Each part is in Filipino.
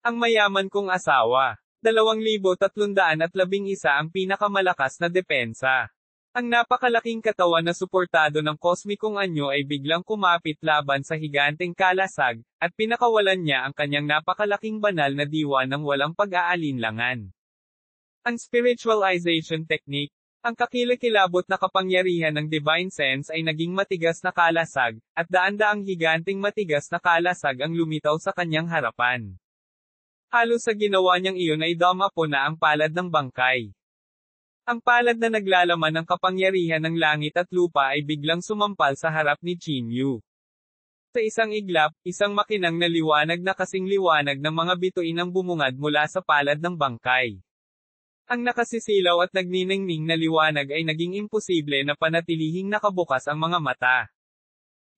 Ang mayaman kong asawa. 2,311 ang pinakamalakas na depensa. Ang napakalaking katawan na suportado ng kosmikong anyo ay biglang kumapit laban sa higanteng kalasag, at pinakawalan niya ang kanyang napakalaking banal na diwa ng walang pag-aalinlangan. Ang spiritualization technique. Ang kakilakilabot na kapangyarihan ng divine sense ay naging matigas na kalasag, at daan-daang higanteng matigas na kalasag ang lumitaw sa kanyang harapan. Halos sa ginawa niyang iyon ay damapo na ang palad ng bangkay. Ang palad na naglalaman ng kapangyarihan ng langit at lupa ay biglang sumampal sa harap ni Chinyu. Sa isang iglap, isang makinang na liwanag na kasing liwanag ng mga bituin ang bumungad mula sa palad ng bangkay. Ang nakasisilaw at nagniningning na liwanag ay naging imposible na panatilihing nakabukas ang mga mata.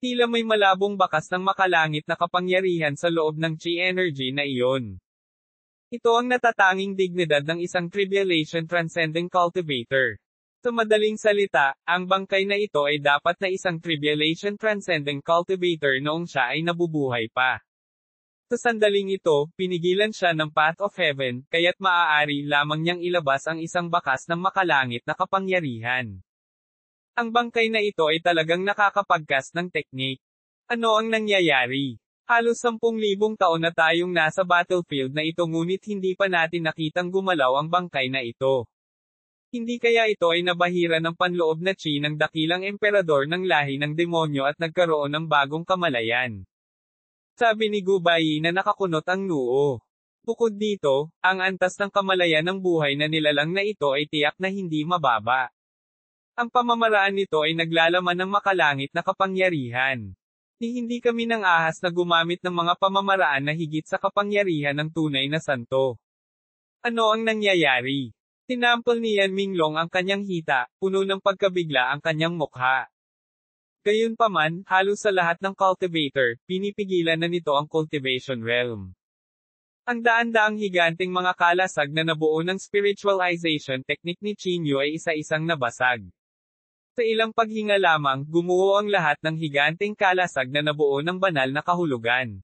Tila may malabong bakas ng makalangit na kapangyarihan sa loob ng chi energy na iyon. Ito ang natatanging dignidad ng isang tribulation transcending cultivator. Sa madaling salita, ang bangkay na ito ay dapat na isang tribulation transcending cultivator noong siya ay nabubuhay pa. Sa sandaling ito, pinigilan siya ng path of heaven, kaya't maaari lamang niyang ilabas ang isang bakas ng makalangit na kapangyarihan. Ang bangkay na ito ay talagang nakakapagkas ng teknik. Ano ang nangyayari? Halos 10,000 taon na tayong nasa battlefield na ito ngunit hindi pa natin nakitang gumalaw ang bangkay na ito. Hindi kaya ito ay nabahira ng panloob na chi ng dakilang emperador ng lahi ng demonyo at nagkaroon ng bagong kamalayan. Sabi ni Gubai na nakakunot ang noo. Bukod dito, ang antas ng kamalayan ng buhay na nilalang na ito ay tiyak na hindi mababa. Ang pamamaraan nito ay naglalaman ng makalangit na kapangyarihan. Hindi kami nang ahas na gumamit ng mga pamamaraan na higit sa kapangyarihan ng tunay na santo. Ano ang nangyayari? Tinampol ni Yan Minglong ang kanyang hita, puno ng pagkabigla ang kanyang mukha. Gayunpaman, halos sa lahat ng cultivator, pinipigilan na nito ang cultivation realm. Ang daan-daang higanteng mga kalasag na nabuo ng spiritualization technique ni Chinyu ay isa-isang nabasag. Sa ilang paghinga lamang, gumuho ang lahat ng higanteng kalasag na nabuo ng banal na kahulugan.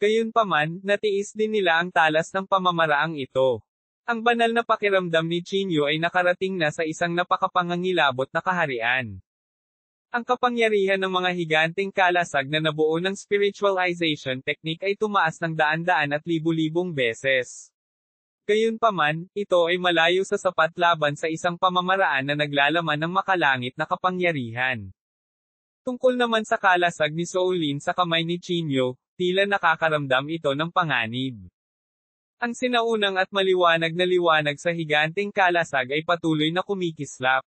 Gayunpaman, natiis din nila ang talas ng pamamaraang ito. Ang banal na pakiramdam ni Chinyu ay nakarating na sa isang napakapangangilabot na kaharian. Ang kapangyarihan ng mga higanteng kalasag na nabuo ng spiritualization technique ay tumaas ng daan-daan at libu-libong beses. Gayunpaman, ito ay malayo sa sapat laban sa isang pamamaraan na naglalaman ng makalangit na kapangyarihan. Tungkol naman sa kalasag ni Soulin sa kamay ni Chinyu, tila nakakaramdam ito ng panganib. Ang sinaunang at maliwanag na liwanag sa higanteng kalasag ay patuloy na kumikislap.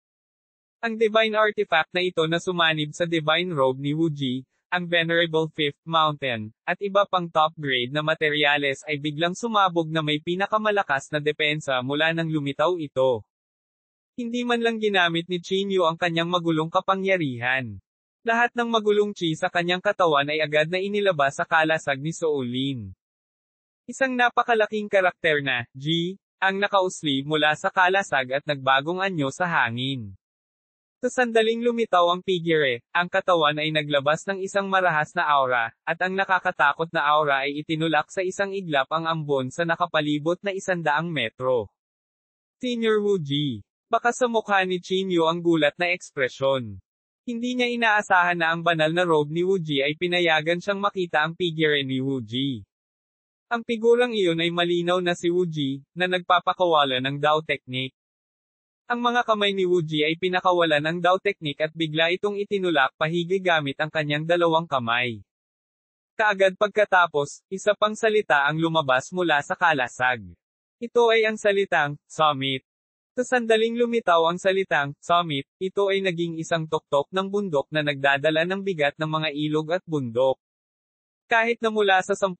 Ang divine artifact na ito na sumanib sa divine robe ni Wuji, ang Venerable Fifth Mountain, at iba pang top-grade na materyales ay biglang sumabog na may pinakamalakas na depensa mula nang lumitaw ito. Hindi man lang ginamit ni Chinyu ang kanyang magulong kapangyarihan. Lahat ng magulong chi sa kanyang katawan ay agad na inilabas sa kalasag ni Soulin. Isang napakalaking karakter na, G, ang nakausli mula sa kalasag at nagbagong anyo sa hangin. Sa sandaling lumitaw ang figure, ang katawan ay naglabas ng isang marahas na aura, at ang nakakatakot na aura ay itinulak sa isang iglap ang ambon sa nakapalibot na 100 metro. Senior Wuji. Baka sa mukha ni Chinyu ang gulat na ekspresyon. Hindi niya inaasahan na ang banal na robe ni Wuji ay pinayagan siyang makita ang figure ni Wuji. Ang figurang iyon ay malinaw na si Wuji, na nagpapakawala ng Dao Technique. Ang mga kamay ni Wuji ay pinakawalan ng Dao Technique at bigla itong itinulak pahigi gamit ang kanyang dalawang kamay. Kaagad pagkatapos, isa pang salita ang lumabas mula sa kalasag. Ito ay ang salitang, Summit. Sa sandaling lumitaw ang salitang, Summit, ito ay naging isang tuktok ng bundok na nagdadala ng bigat ng mga ilog at bundok. Kahit na mula sa 10,000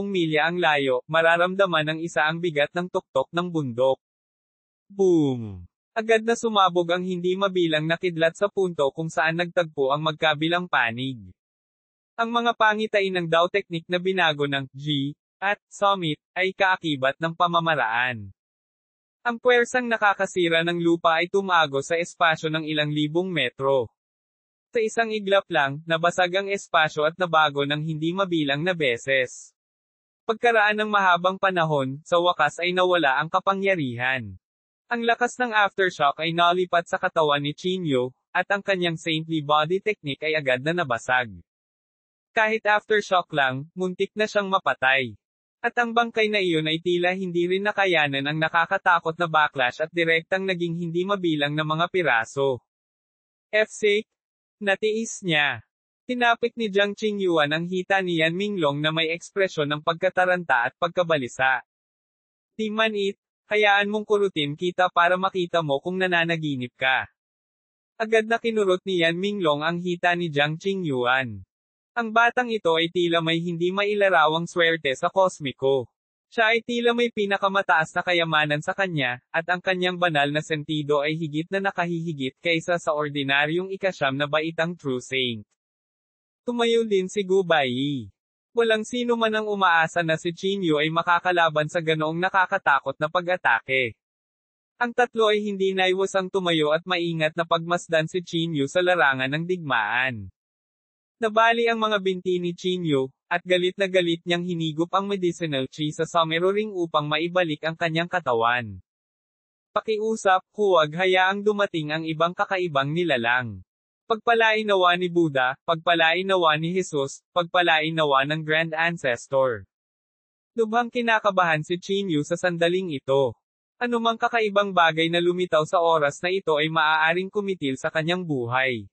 milya ang layo, mararamdaman ng isa ang bigat ng tuktok ng bundok. Boom! Agad na sumabog ang hindi mabilang na kidlat sa punto kung saan nagtagpo ang magkabilang panig. Ang mga pangitain ng Dao Technique na binago ng G at Summit ay kaakibat ng pamamaraan. Ang puwersang nakakasira ng lupa ay tumago sa espasyo ng ilang libong metro. Sa isang iglap lang, nabasag ang espasyo at nabago ng hindi mabilang na beses. Pagkaraan ng mahabang panahon, sa wakas ay nawala ang kapangyarihan. Ang lakas ng aftershock ay nalipat sa katawan ni Chinyu, at ang kanyang saintly body technique ay agad na nabasag. Kahit aftershock lang, muntik na siyang mapatay. At ang bangkay na iyon ay tila hindi rin nakayanan ang nakakatakot na backlash at direktang naging hindi mabilang na mga piraso. F-sake, natiis niya. Tinapik ni Jiang Qingyuan ang hita ni Yan Minglong na may ekspresyon ng pagkataranta at pagkabalisa. Di man it, hayaan mong kurutin kita para makita mo kung nananaginip ka. Agad na kinurot ni Yan Minglong ang hita ni Jiang Qingyuan. Ang batang ito ay tila may hindi mailarawang swerte sa kosmiko. Siya ay tila may pinakamataas na kayamanan sa kanya, at ang kanyang banal na sentido ay higit na nakahihigit kaysa sa ordinaryong ikasyam na baitang true saint. Tumayo din si Gu Baiyi. Walang sino man ang umaasa na si Chinyu ay makakalaban sa ganoong nakakatakot na pag-atake. Ang tatlo ay hindi naiwasang tumayo at maingat na pagmasdan si Chinyu sa larangan ng digmaan. Nabali ang mga binti ni Chinyu, at galit na galit niyang hinigop ang medicinal chi sa somero ring upang maibalik ang kanyang katawan. Pakiusap, huwag hayaang dumating ang ibang kakaibang nilalang. Pagpalain nawa ni Buddha, pagpalain nawa ni Jesus, pagpalain nawa ng Grand Ancestor. Lubhang kinakabahan si Chinyu sa sandaling ito. Anumang kakaibang bagay na lumitaw sa oras na ito ay maaaring kumitil sa kanyang buhay.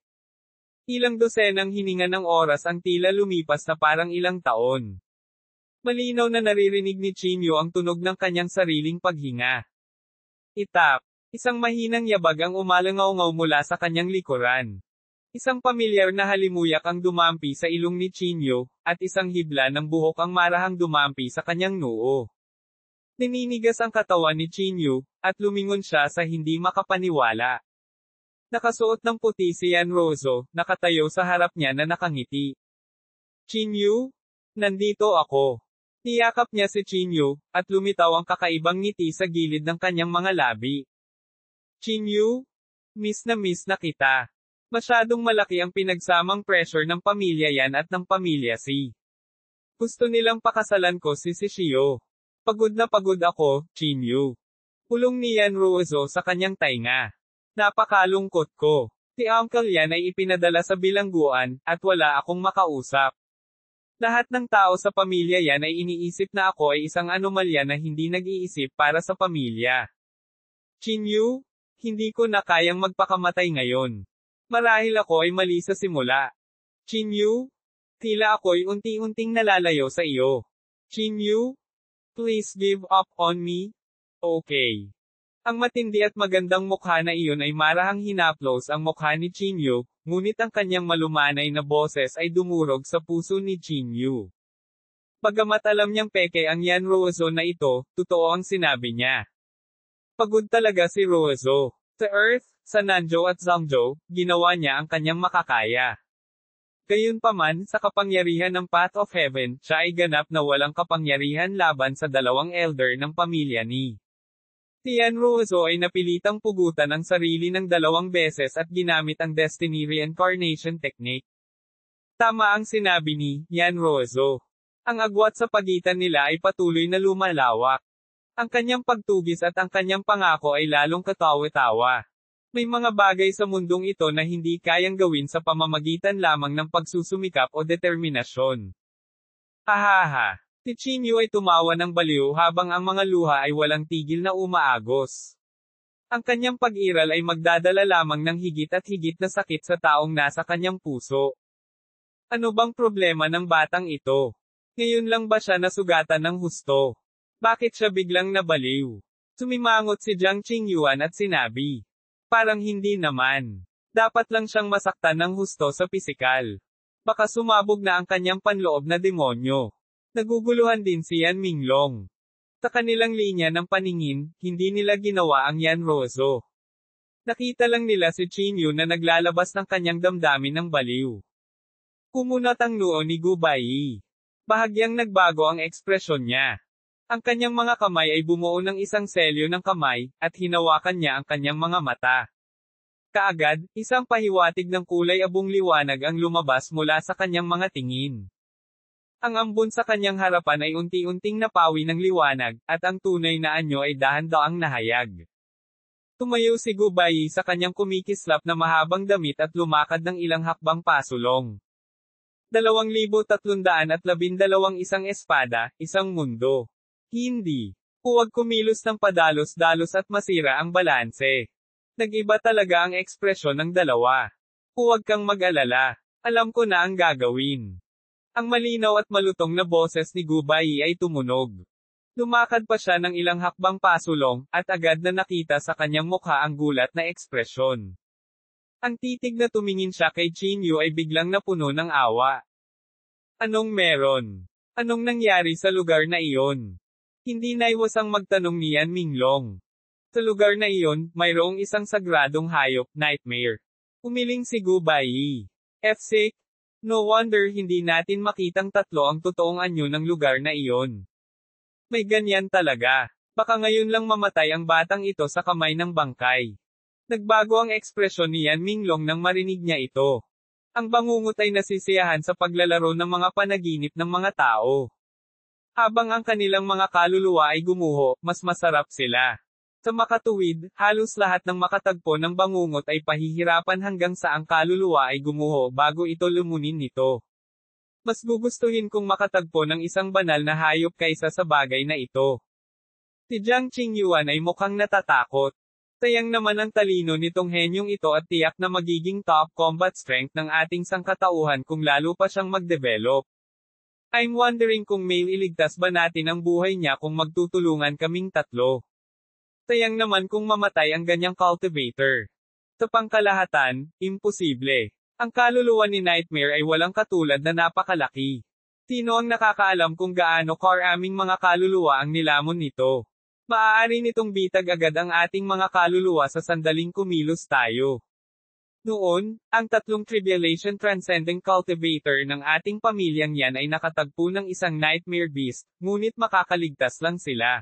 Ilang dosenang hininga ng oras ang tila lumipas na parang ilang taon. Malinaw na naririnig ni Chinyu ang tunog ng kanyang sariling paghinga. Itap. Isang mahinang yabag ang umalangaw-ngaw mula sa kanyang likuran. Isang pamilyar na halimuyak ang dumampi sa ilong ni Chinyu, at isang hibla ng buhok ang marahang dumampi sa kanyang noo. Nininigas ang katawan ni Chinyu, at lumingon siya sa hindi makapaniwala. Nakasuot ng puti si Yan Rozo, nakatayo sa harap niya na nakangiti. Chinyu? Nandito ako. Niyakap niya si Chinyu, at lumitaw ang kakaibang ngiti sa gilid ng kanyang mga labi. Chinyu? Miss na kita. Masyadong malaki ang pinagsamang pressure ng pamilya Yan at ng pamilya Si. Gusto nilang pakasalan ko si Shio. Pagod na pagod ako, Chinyu. Pulong ni Yan Rozo sa kanyang tainga. Napakalungkot ko. Si Uncle Yan ay ipinadala sa bilangguan, at wala akong makausap. Lahat ng tao sa pamilya Yan ay iniisip na ako ay isang anomalya na hindi nag-iisip para sa pamilya. Chinyu? Hindi ko na kayang magpakamatay ngayon. Marahil ako ay mali sa simula. Chinyu? Tila ako'y unti-unting nalalayo sa iyo. Chinyu? Please give up on me? Okay. Ang matindi at magandang mukha na iyon ay marahang hinaplos ang mukha ni Chinyu, ngunit ang kanyang malumanay na boses ay dumurog sa puso ni Chinyu. Bagamat alam niyang peke ang Yan Rozo na ito, totoo ang sinabi niya. Pagod talaga si Rozo. Sa Earth, sa Nanzhou at Zhangzhou, ginawa niya ang kanyang makakaya. Gayunpaman, sa kapangyarihan ng Path of Heaven, siya ay ganap na walang kapangyarihan laban sa dalawang elder ng pamilya ni. Si Yan Rozo ay napilitang pugutan ang sarili ng 2 beses at ginamit ang Destiny Reincarnation Technique. Tama ang sinabi ni Yan Rozo. Ang agwat sa pagitan nila ay patuloy na lumalawak. Ang kanyang pagtugis at ang kanyang pangako ay lalong katawa-tawa. May mga bagay sa mundong ito na hindi kayang gawin sa pamamagitan lamang ng pagsusumikap o determinasyon. Hahaha. Si Chinyu ay tumawa ng baliw habang ang mga luha ay walang tigil na umaagos. Ang kanyang pag-iral ay magdadala lamang ng higit at higit na sakit sa taong nasa kanyang puso. Ano bang problema ng batang ito? Ngayon lang ba siya nasugatan ng husto? Bakit siya biglang nabaliw? Sumimangot si Jiang Qingyuan at sinabi. Parang hindi naman. Dapat lang siyang masaktan ng husto sa pisikal. Baka sumabog na ang kanyang panloob na demonyo. Naguguluhan din si Yan Minglong. Sa kanilang linya ng paningin, hindi nila ginawa ang Yan Rozo. Nakita lang nila si Chinyu na naglalabas ng kanyang damdamin ng baliw. Kumunat ang noo ni Gu Baiyi. Bahagyang nagbago ang ekspresyon niya. Ang kanyang mga kamay ay bumuo ng isang selyo ng kamay, at hinawakan niya ang kanyang mga mata. Kaagad, isang pahiwatig ng kulay abong liwanag ang lumabas mula sa kanyang mga tingin. Ang ambon sa kanyang harapan ay unti-unting napawi ng liwanag, at ang tunay na anyo ay dahan-daang nahayag. Tumayo si Gubayi sa kanyang kumikislap na mahabang damit at lumakad ng ilang hakbang pasulong. 2,312 isang espada, isang mundo. Hindi. Huwag kumilos ng padalos-dalos at masira ang balanse. Nag-iba talaga ang ekspresyon ng dalawa. Huwag kang mag-alala. Alam ko na ang gagawin. Ang malinaw at malutong na boses ni Gubayi ay tumunog. Lumakad pa siya ng ilang hakbang pasulong, at agad na nakita sa kanyang mukha ang gulat na ekspresyon. Ang titig na tumingin siya kay Chinyu ay biglang napuno ng awa. Anong meron? Anong nangyari sa lugar na iyon? Hindi naiwasang magtanong ni Yan Minglong. Sa lugar na iyon, mayroong isang sagradong hayop, Nightmare. Umiling si Gubayi. F6. No wonder hindi natin makitang tatlo ang totoong anyo ng lugar na iyon. May ganyan talaga. Baka ngayon lang mamatay ang batang ito sa kamay ng bangkay. Nagbago ang ekspresyon ni Yan Minglong nang marinig niya ito. Ang bangungot ay nasisiyahan sa paglalaro ng mga panaginip ng mga tao. Habang ang kanilang mga kaluluwa ay gumuho, mas masarap sila. Sa makatuwid, halos lahat ng makatagpo ng bangungot ay pahihirapan hanggang sa ang kaluluwa ay gumuho bago ito lumunin nito. Mas gugustuhin kong makatagpo ng isang banal na hayop kaysa sa bagay na ito. Si Jiang Qingyuan ay mukhang natatakot. Sayang naman ang talino nitong henyong ito at tiyak na magiging top combat strength ng ating sangkatauhan kung lalo pa siyang mag-develop. I'm wondering kung may iligtas ba natin ang buhay niya kung magtutulungan kaming tatlo. Sayang naman kung mamatay ang ganyang cultivator. Sa pangkalahatan, imposible. Ang kaluluwa ni Nightmare ay walang katulad na napakalaki. Sino ang nakakaalam kung gaano karaming mga kaluluwa ang nilamon nito? Maaari nitong bitag agad ang ating mga kaluluwa sa sandaling kumilos tayo. Noon, ang tatlong Tribulation Transcending Cultivator ng ating pamilyang yan ay nakatagpo ng isang Nightmare Beast, ngunit makakaligtas lang sila.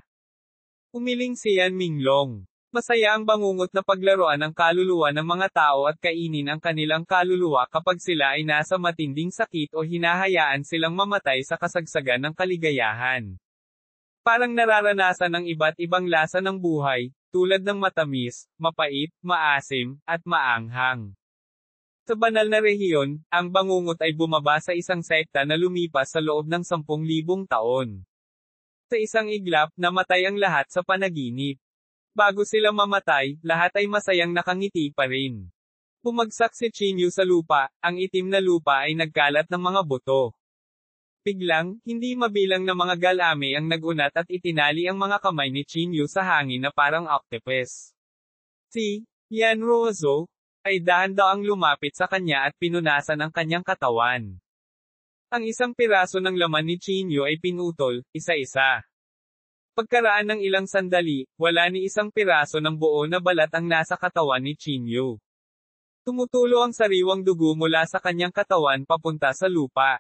Umiling si Yan Minglong. Masaya ang bangungot na paglaruan ng kaluluwa ng mga tao at kainin ang kanilang kaluluwa kapag sila ay nasa matinding sakit o hinahayaan silang mamatay sa kasagsagan ng kaligayahan. Parang nararanasan ng iba't ibang lasa ng buhay, tulad ng matamis, mapait, maasim, at maanghang. Sa banal na rehiyon, ang bangungot ay bumaba sa isang sekta na lumipas sa loob ng 10,000 taon. Sa isang iglap, namatay ang lahat sa panaginip. Bago sila mamatay, lahat ay masayang nakangiti pa rin. Bumagsak si Chinyu sa lupa, ang itim na lupa ay nagkalat ng mga buto. Biglang, hindi mabilang na mga galame ang nagunat at itinali ang mga kamay ni Chinyu sa hangin na parang octopus. Si Yan Ruozo ay dahan-daang lumapit sa kanya at pinunasan ang kanyang katawan. Ang isang piraso ng laman ni Chinyu ay pinutol, isa-isa. Pagkaraan ng ilang sandali, wala ni isang piraso ng buo na balat ang nasa katawan ni Chinyu. Tumutulo ang sariwang dugo mula sa kanyang katawan papunta sa lupa.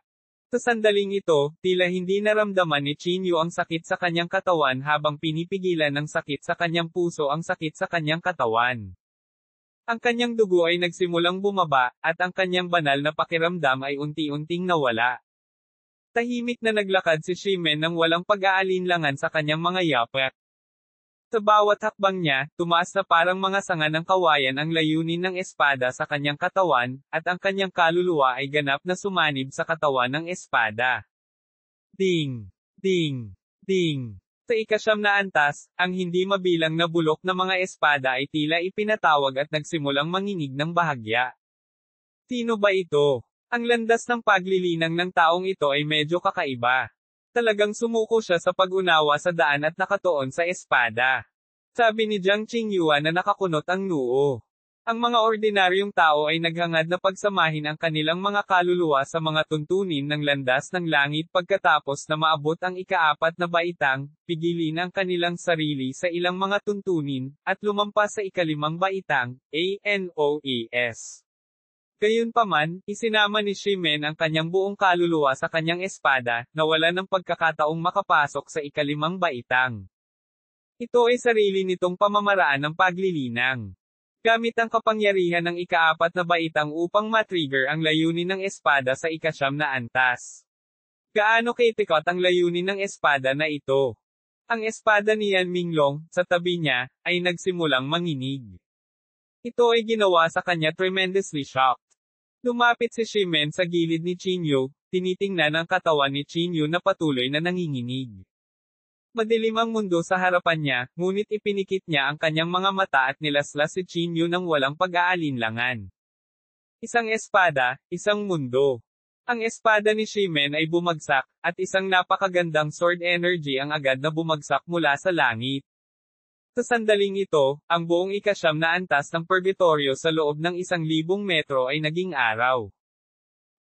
Sa sandaling ito, tila hindi naramdaman ni Chinyu ang sakit sa kanyang katawan habang pinipigilan ng sakit sa kanyang puso ang sakit sa kanyang katawan. Ang kanyang dugo ay nagsimulang bumaba, at ang kanyang banal na pakiramdam ay unti-unting nawala. Tahimik na naglakad si Shimen nang walang pag-aalinlangan sa kanyang mga yapak. Sa bawat hakbang niya, tumaas na parang mga sanga ng kawayan ang layunin ng espada sa kanyang katawan, at ang kanyang kaluluwa ay ganap na sumanib sa katawan ng espada. Ding! Ding! Ding! Sa ikasyam na antas, ang hindi mabilang na bulok na mga espada ay tila ipinatawag at nagsimulang manginig ng bahagya. Sino ba ito? Ang landas ng paglilinang ng taong ito ay medyo kakaiba. Talagang sumuko siya sa pag-unawa sa daan at nakatuon sa espada. Sabi ni Jiang Qingyuan na nakakunot ang noo. Ang mga ordinaryong tao ay naghangad na pagsamahin ang kanilang mga kaluluwa sa mga tuntunin ng landas ng langit pagkatapos na maabot ang ika-4 na baitang, pigilin ang kanilang sarili sa ilang mga tuntunin, at lumampas sa ika-5 baitang, ANOES. Gayunpaman, isinama ni Shimen ang kanyang buong kaluluwa sa kanyang espada, na wala ng pagkakataong makapasok sa ika-5 baitang. Ito ay sarili nitong pamamaraan ng paglilinang. Gamit ang kapangyarihan ng ika-4 na baitang upang matrigger ang layunin ng espada sa ika-9 na antas. Gaano kaitikot ang layunin ng espada na ito? Ang espada ni Yan Minglong, sa tabi niya, ay nagsimulang manginig. Ito ay ginawa sa kanya tremendously shocked. Lumapit si Shimen sa gilid ni Chinyu, tinitingnan ang katawan ni Chinyu na patuloy na nanginginig. Madilim ang mundo sa harapan niya, ngunit ipinikit niya ang kanyang mga mata at nilaslas si Chinyu nang walang pag-aalinlangan. Isang espada, isang mundo. Ang espada ni Shimen ay bumagsak, at isang napakagandang sword energy ang agad na bumagsak mula sa langit. Sa sandaling ito, ang buong ika-9 na antas ng purgatorio sa loob ng 1,000 metro ay naging araw.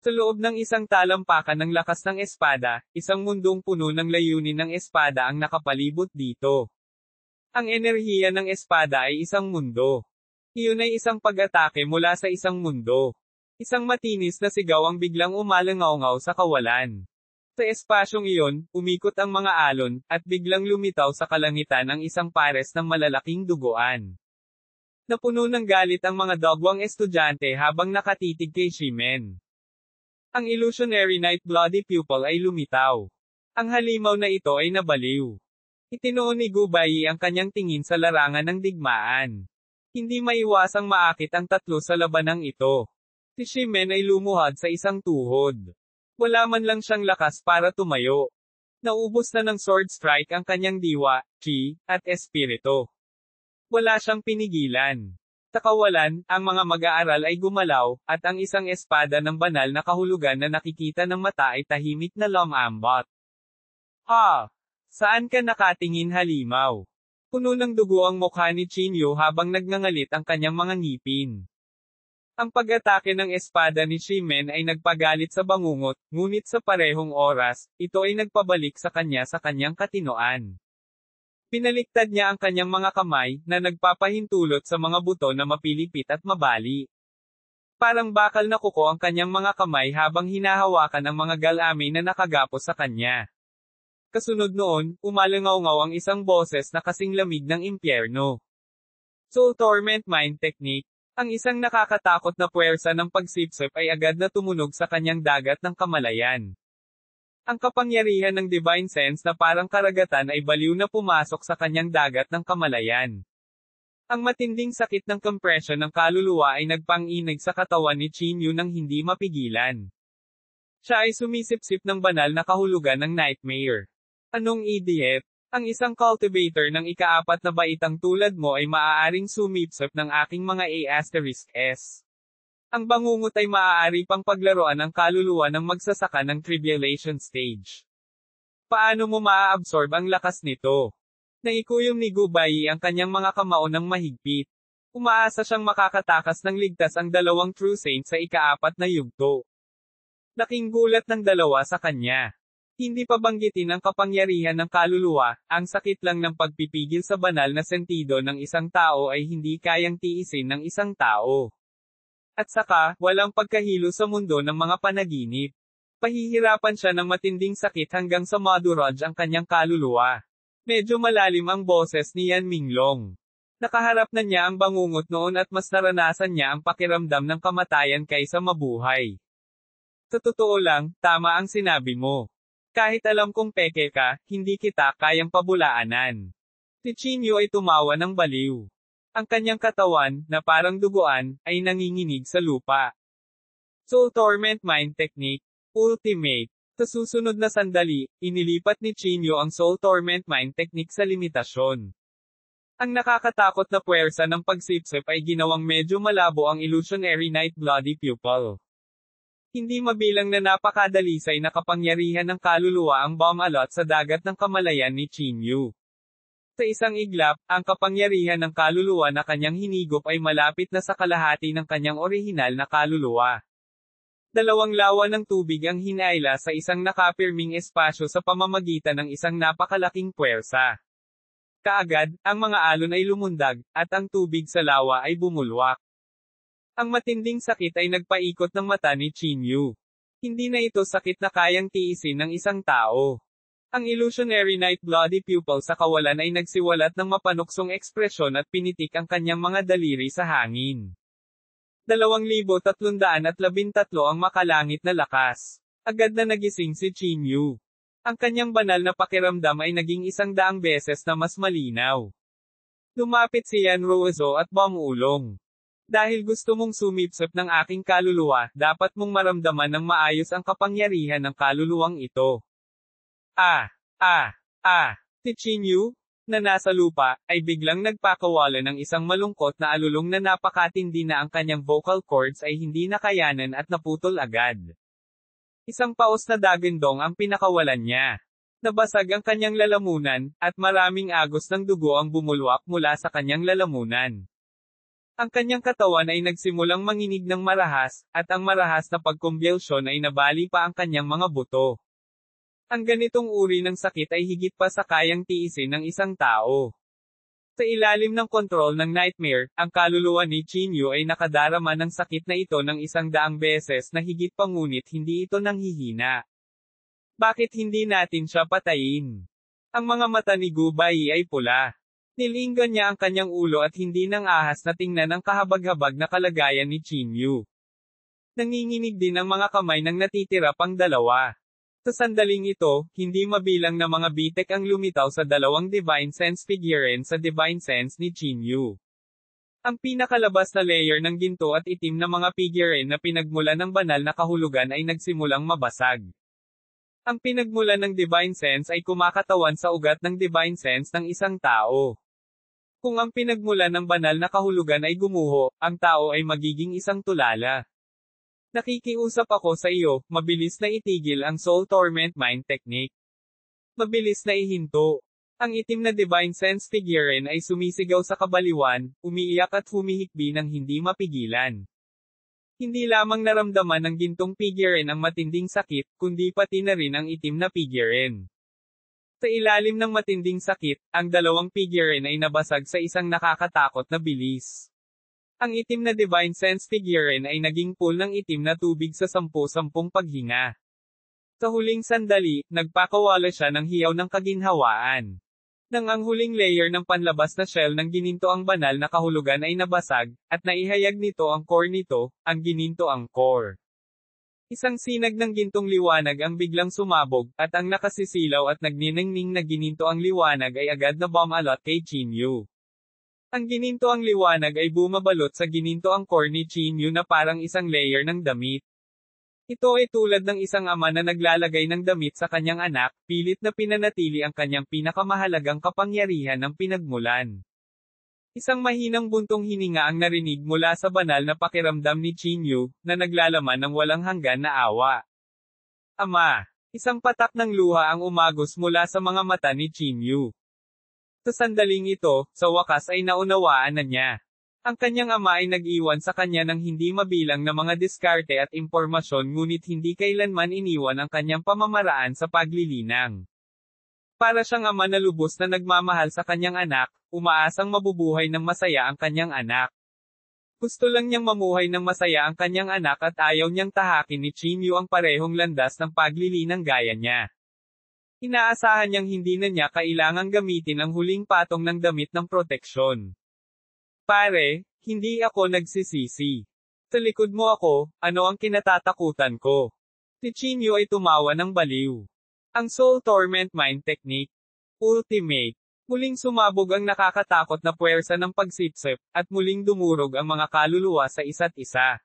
Sa loob ng isang talampakan ng lakas ng espada, isang mundong puno ng layunin ng espada ang nakapalibot dito. Ang enerhiya ng espada ay isang mundo. Iyon ay isang pag-atake mula sa isang mundo. Isang matinis na sigaw ang biglang umalangaw-ngaw sa kawalan. Sa espasyong iyon, umikot ang mga alon, at biglang lumitaw sa kalangitan ang isang pares ng malalaking duguan. Napuno ng galit ang mga dogwang estudyante habang nakatitig kay Shimen. Ang illusionary Night Bloody Pupil ay lumitaw. Ang halimaw na ito ay nabaliw. Itinuon ni Gubai ang kanyang tingin sa larangan ng digmaan. Hindi maiwasang maakit ang tatlo sa labanang ito. Si Shimen ay lumuhad sa isang tuhod. Wala man lang siyang lakas para tumayo. Naubos na ng sword strike ang kanyang diwa, chi, at espiritu. Wala siyang pinigilan. Sa kawalan, ang mga mag-aaral ay gumalaw, at ang isang espada ng banal na kahulugan na nakikita ng mata ay tahimik na lumambot. Ha! Saan ka nakatingin halimaw? Puno ng dugo ang mukha ni Chinyu habang nagngangalit ang kanyang mga ngipin. Ang pag-atake ng espada ni Shimen ay nagpagalit sa bangungot, ngunit sa parehong oras, ito ay nagpabalik sa kanyang katinoan. Pinaliktad niya ang kanyang mga kamay, na nagpapahintulot sa mga buto na mapilipit at mabali. Parang bakal na kuko ang kanyang mga kamay habang hinahawakan ang mga galami na nakagapos sa kanya. Kasunod noon, umalangaw-ngaw ang isang boses na kasing lamig ng impyerno. Soul Torment Mind Technique. Ang isang nakakatakot na puwersa ng pagsipsip ay agad na tumunog sa kanyang dagat ng kamalayan. Ang kapangyarihan ng divine sense na parang karagatan ay baliw na pumasok sa kanyang dagat ng kamalayan. Ang matinding sakit ng compression ng kaluluwa ay nagpang-inig sa katawan ni Chinyu nang hindi mapigilan. Siya ay sumisipsip ng banal na kahulugan ng nightmare. Anong idiot? Ang isang cultivator ng ika-4 na baitang tulad mo ay maaaring sumipsip ng aking mga A*S. Ang bangungot ay maaari pang paglaruan ng kaluluwa ng magsasaka ng tribulation stage. Paano mo maa-absorb ang lakas nito? Naikuyom ni Gubai ang kanyang mga kamao ng mahigpit. Umaasa siyang makakatakas ng ligtas ang 2 true saints sa ika-4 na yugto. Laking gulat ng dalawa sa kanya. Hindi pa banggitin ang kapangyarihan ng kaluluwa, ang sakit lang ng pagpipigil sa banal na sentido ng isang tao ay hindi kayang tiisin ng isang tao. At saka, walang pagkahilo sa mundo ng mga panaginip. Pahihirapan siya ng matinding sakit hanggang sa madurage ang kanyang kaluluwa. Medyo malalim ang boses ni Yan Minglong. Nakaharap na niya ang bangungot noon at mas naranasan niya ang pakiramdam ng kamatayan kaysa mabuhay. Sa totoo lang, tama ang sinabi mo. Kahit alam kong peke ka, hindi kita kayang pabulaanan. Si Chinyu ay tumawa ng baliw. Ang kanyang katawan, na parang duguan, ay nanginginig sa lupa. Soul Torment Mind Technique, Ultimate. Sa susunod na sandali, inilipat ni Chinyu ang Soul Torment Mind Technique sa limitasyon. Ang nakakatakot na puwersa ng pagsipsip ay ginawang medyo malabo ang illusionary Night Bloody Pupil. Hindi mabilang na napakadalisay na kapangyarihan ng kaluluwa ang bomb-alot sa dagat ng kamalayan ni Chinyu. Sa isang iglap, ang kapangyarihan ng kaluluwa na kanyang hinigop ay malapit na sa kalahati ng kanyang orihinal na kaluluwa. 2 lawa ng tubig ang hinaila sa isang nakapirming espasyo sa pamamagitan ng isang napakalaking puwersa. Kaagad, ang mga alon ay lumundag, at ang tubig sa lawa ay bumulwak. Ang matinding sakit ay nagpaikot ng mata ni Chinyu. Hindi na ito sakit na kayang tiisin ng isang tao. Ang illusionary Night Bloody Pupil sa kawalan ay nagsiwalat ng mapanuksong ekspresyon at pinitik ang kanyang mga daliri sa hangin. 2,313 ang makalangit na lakas. Agad na nagising si Chinyu. Ang kanyang banal na pakiramdam ay naging 100 beses na mas malinaw. Lumapit si Yan Ruozo at bumulong. Dahil gusto mong sumipsip ng aking kaluluwa, dapat mong maramdaman ng maayos ang kapangyarihan ng kaluluwang ito. Si Chinyu, na nasa lupa, ay biglang nagpakawala ng isang malungkot na alulong na napakatindi na ang kanyang vocal cords ay hindi nakayanan at naputol agad. Isang paos na dagandong ang pinakawalan niya. Nabasag ang kanyang lalamunan, at maraming agos ng dugo ang bumulwak mula sa kanyang lalamunan. Ang kanyang katawan ay nagsimulang manginig ng marahas, at ang marahas na pagkumbulsyon ay nabali pa ang kanyang mga buto. Ang ganitong uri ng sakit ay higit pa sa kayang tiisin ng isang tao. Sa ilalim ng kontrol ng nightmare, ang kaluluwa ni Chinyu ay nakadarama ng sakit na ito ng 100 beses na higit pa ngunit hindi ito nanghihina. Bakit hindi natin siya patayin? Ang mga mata ni Gubai ay pula. Nilinggan niya ang kanyang ulo at hindi nang ahas na tingnan ang kahabag-habag na kalagayan ni Chinyu. Nanginginig din ang mga kamay ng natitira pang dalawa. Sa sandaling ito, hindi mabilang na mga bitek ang lumitaw sa dalawang Divine Sense figurine sa Divine Sense ni Chinyu. Ang pinakalabas na layer ng ginto at itim na mga figurine na pinagmulan ng banal na kahulugan ay nagsimulang mabasag. Ang pinagmulan ng Divine Sense ay kumakatawan sa ugat ng Divine Sense ng isang tao. Kung ang pinagmulan ng banal na kahulugan ay gumuho, ang tao ay magiging isang tulala. Nakikiusap ako sa iyo, mabilis na itigil ang Soul Torment Mind Technique. Mabilis na ihinto. Ang itim na Divine Sense figurine ay sumisigaw sa kabaliwan, umiiyak at humihikbi ng hindi mapigilan. Hindi lamang naramdaman ng gintong figurine ang matinding sakit, kundi pati na rin ang itim na figurine. Sa ilalim ng matinding sakit, ang dalawang figurine ay nabasag sa isang nakakatakot na bilis. Ang itim na Divine Sense figurine ay naging pool ng itim na tubig sa 10-10 paghinga. Sa huling sandali, nagpakawala siya ng hiyaw ng kaginhawaan. Nang ang huling layer ng panlabas na shell ng gininto ang banal na kahulugan ay nabasag, at naihayag nito ang core nito, ang gininto ang core. Isang sinag ng gintong liwanag ang biglang sumabog, at ang nakasisilaw at nagniningning na gininto ang liwanag ay agad na bumalot kay Chinyu. Ang gininto ang liwanag ay bumabalot sa gininto ang core ni Chinyu na parang isang layer ng damit. Ito ay tulad ng isang ama na naglalagay ng damit sa kanyang anak, pilit na pinanatili ang kanyang pinakamahalagang kapangyarihan ng pinagmulan. Isang mahinang buntong hininga ang narinig mula sa banal na pakiramdam ni Chinyu, na naglalaman ng walang hanggan na awa. Ama! Isang patak ng luha ang umagos mula sa mga mata ni Chinyu. Sa sandaling ito, sa wakas ay naunawaan na niya. Ang kanyang ama ay nag-iwan sa kanya ng hindi mabilang na mga diskarte at impormasyon ngunit hindi kailanman iniwan ang kanyang pamamaraan sa paglilinang. Para siyang ama na lubos na nagmamahal sa kanyang anak, umaasang mabubuhay ng masaya ang kanyang anak. Gusto lang niyang mamuhay ng masaya ang kanyang anak at ayaw niyang tahakin ni Chinyu ang parehong landas ng paglilinang gaya niya. Inaasahan niyang hindi na niya kailangang gamitin ang huling patong ng damit ng proteksyon. Pare, hindi ako nagsisisi. Sa likod mo ako, ano ang kinatatakutan ko? Si Chinyu ay tumawa ng baliw. Ang Soul Torment Mind Technique. Ultimate. Muling sumabog ang nakakatakot na puwersa ng pagsipsip, at muling dumurog ang mga kaluluwa sa isa't isa.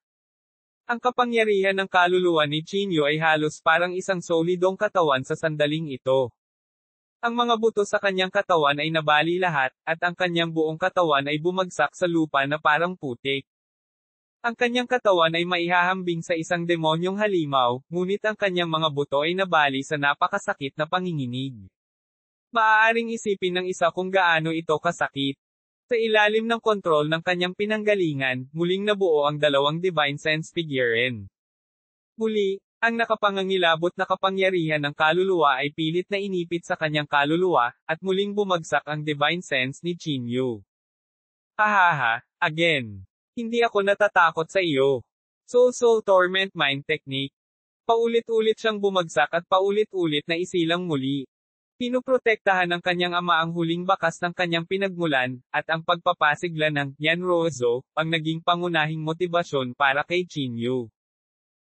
Ang kapangyarihan ng kaluluwa ni Chinyu ay halos parang isang solidong katawan sa sandaling ito. Ang mga buto sa kanyang katawan ay nabali lahat, at ang kanyang buong katawan ay bumagsak sa lupa na parang putik. Ang kanyang katawan ay maihahambing sa isang demonyong halimaw, ngunit ang kanyang mga buto ay nabali sa napakasakit na panginginig. Maaaring isipin ng isa kung gaano ito kasakit. Sa ilalim ng kontrol ng kanyang pinanggalingan, muling nabuo ang dalawang Divine Sense figurine. Muli, ang nakapangangilabot na kapangyarihan ng kaluluwa ay pilit na inipit sa kanyang kaluluwa, at muling bumagsak ang Divine Sense ni Chinyu. Hahaha, again. Hindi ako natatakot sa iyo. Soul Torment Mind Technique. Paulit-ulit siyang bumagsak at paulit-ulit na isilang muli. Pinoprotektahan ng kanyang ama ang huling bakas ng kanyang pinagmulan, at ang pagpapasigla ng Yan Ruozo, ang naging pangunahing motibasyon para kay Chinyu.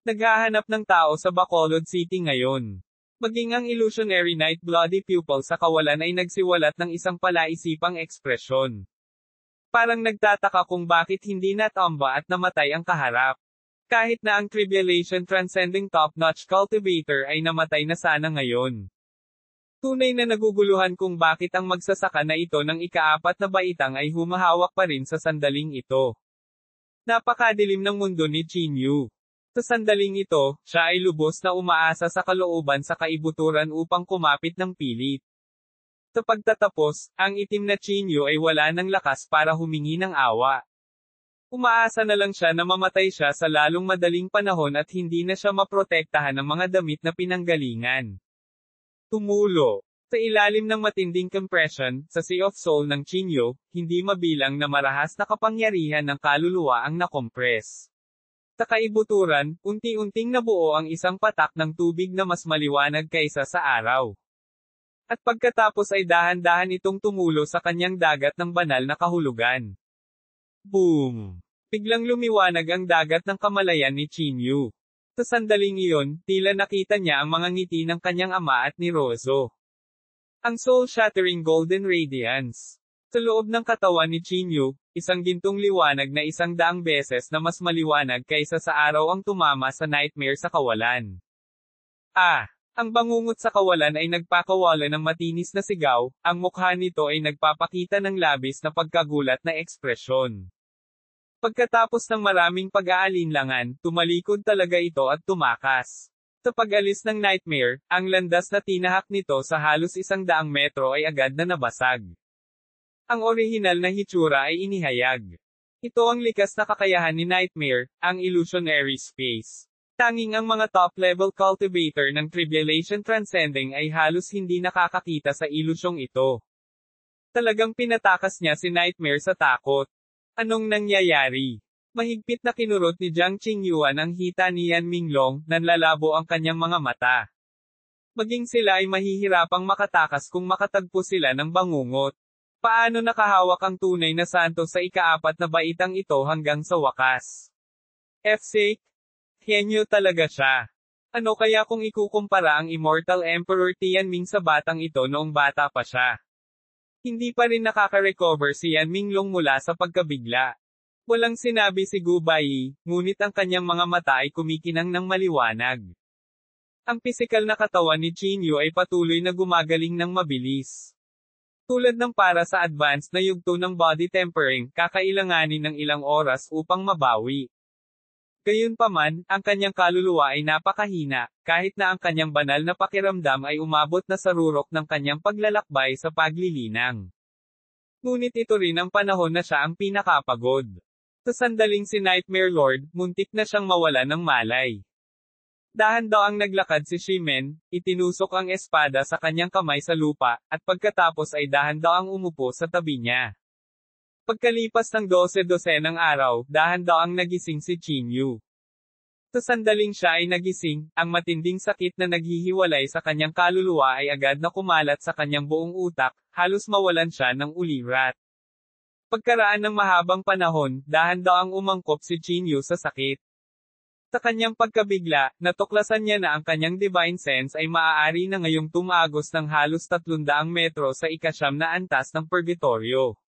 Naghahanap ng tao sa Bacolod City ngayon. Maging ang illusionary Night Bloody Pupil sa kawalan ay nagsiwalat ng isang palaisipang ekspresyon. Parang nagtataka kung bakit hindi natomba at namatay ang kaharap. Kahit na ang tribulation transcending top-notch cultivator ay namatay na sana ngayon. Tunay na naguguluhan kung bakit ang magsasaka na ito ng ikaapat na baitang ay humahawak pa rin sa sandaling ito. Napakadilim ng mundo ni Chinyu. Sa sandaling ito, siya ay lubos na umaasa sa kalooban sa kaibuturan upang kumapit ng pilit. Sa pagtatapos, ang itim na Chinyu ay wala ng lakas para humingi ng awa. Umaasa na lang siya na mamatay siya sa lalong madaling panahon at hindi na siya maprotektahan ng mga damit na pinanggalingan. Tumulo. Sa ilalim ng matinding compression, sa Sea of Soul ng Chinyu, hindi mabilang na marahas na kapangyarihan ng kaluluwa ang nakompress. Sa kaibuturan, unti-unting nabuo ang isang patak ng tubig na mas maliwanag kaysa sa araw. At pagkatapos ay dahan-dahan itong tumulo sa kanyang dagat ng banal na kahulugan. Boom! Biglang lumiwanag ang dagat ng kamalayan ni Chinyu. Sa sandaling iyon, tila nakita niya ang mga ngiti ng kanyang ama at ni Rozo. Ang soul-shattering golden radiance. Sa loob ng katawan ni Chinyu, isang gintong liwanag na 100 beses na mas maliwanag kaysa sa araw ang tumama sa nightmare sa kawalan. Ang bangungot sa kawalan ay nagpakawala ng matinis na sigaw, ang mukha nito ay nagpapakita ng labis na pagkagulat na ekspresyon. Pagkatapos ng maraming pag-aalinlangan, tumalikod talaga ito at tumakas. Sa pag-alis ng nightmare, ang landas na tinahak nito sa halos 100 metro ay agad na nabasag. Ang orihinal na hitsura ay inihayag. Ito ang likas na kakayahan ni Nightmare, ang illusionary space. Tanging ang mga top-level cultivator ng Tribulation Transcending ay halos hindi nakakakita sa ilusyong ito. Talagang pinatakas niya si Nightmare sa takot. Anong nangyayari? Mahigpit na kinurot ni Jiang Qingyuan ang hita ni Yan Minglong, nanlalabo ang kanyang mga mata. Maging sila ay mahihirapang makatakas kung makatagpo sila ng bangungot. Paano nakahawak ang tunay na santo sa ikaapat na baitang ito hanggang sa wakas? F-sake? Henyo talaga siya. Ano kaya kung ikukumpara ang Immortal Emperor Tianming sa batang ito noong bata pa siya? Hindi pa rin nakaka-recover si Yan Minglong mula sa pagkabigla. Walang sinabi si Gu Baiyi, ngunit ang kanyang mga mata ay kumikinang ng maliwanag. Ang pisikal na katawan ni Chinyu ay patuloy na gumagaling ng mabilis. Tulad ng para sa advanced na yugto ng body tempering, kakailanganin ng ilang oras upang mabawi. Gayunpaman, ang kanyang kaluluwa ay napakahina, kahit na ang kanyang banal na pakiramdam ay umabot na sa rurok ng kanyang paglalakbay sa paglilinang. Ngunit ito rin ang panahon na siya ang pinakapagod. Sa sandaling si Nightmare Lord, muntik na siyang mawala ng malay. Dahan-daang naglakad si Shimen, itinusok ang espada sa kanyang kamay sa lupa, at pagkatapos ay dahan-daang umupo sa tabi niya. Pagkalipas ng 12 ng araw, dahan-daang nagising si Chinyu. Sa sandaling siya ay nagising, ang matinding sakit na naghihiwalay sa kanyang kaluluwa ay agad na kumalat sa kanyang buong utak, halos mawalan siya ng ulirat. Pagkaraan ng mahabang panahon, dahan-daang umangkop si Chinyu sa sakit. Sa kanyang pagkabigla, natuklasan niya na ang kanyang divine sense ay maaari na ngayong tumagos ng halos 300 metro sa ikasyam na antas ng purgatorio.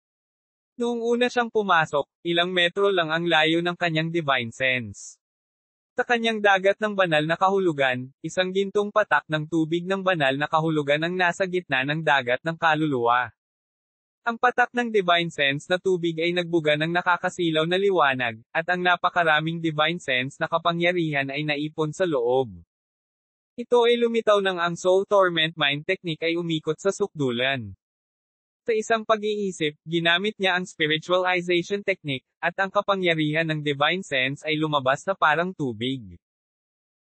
Noong una siyang pumasok, ilang metro lang ang layo ng kanyang divine sense. Sa kanyang dagat ng banal na kahulugan, isang gintong patak ng tubig ng banal na kahulugan ang nasa gitna ng dagat ng kaluluwa. Ang patak ng divine sense na tubig ay nagbuga ng nakakasilaw na liwanag, at ang napakaraming divine sense na kapangyarihan ay naipon sa loob. Ito ay lumitaw ng ang Soul Torment Mind Technique ay umikot sa sukdulan. Sa isang pag-iisip, ginamit niya ang spiritualization technique, at ang kapangyarihan ng divine sense ay lumabas na parang tubig.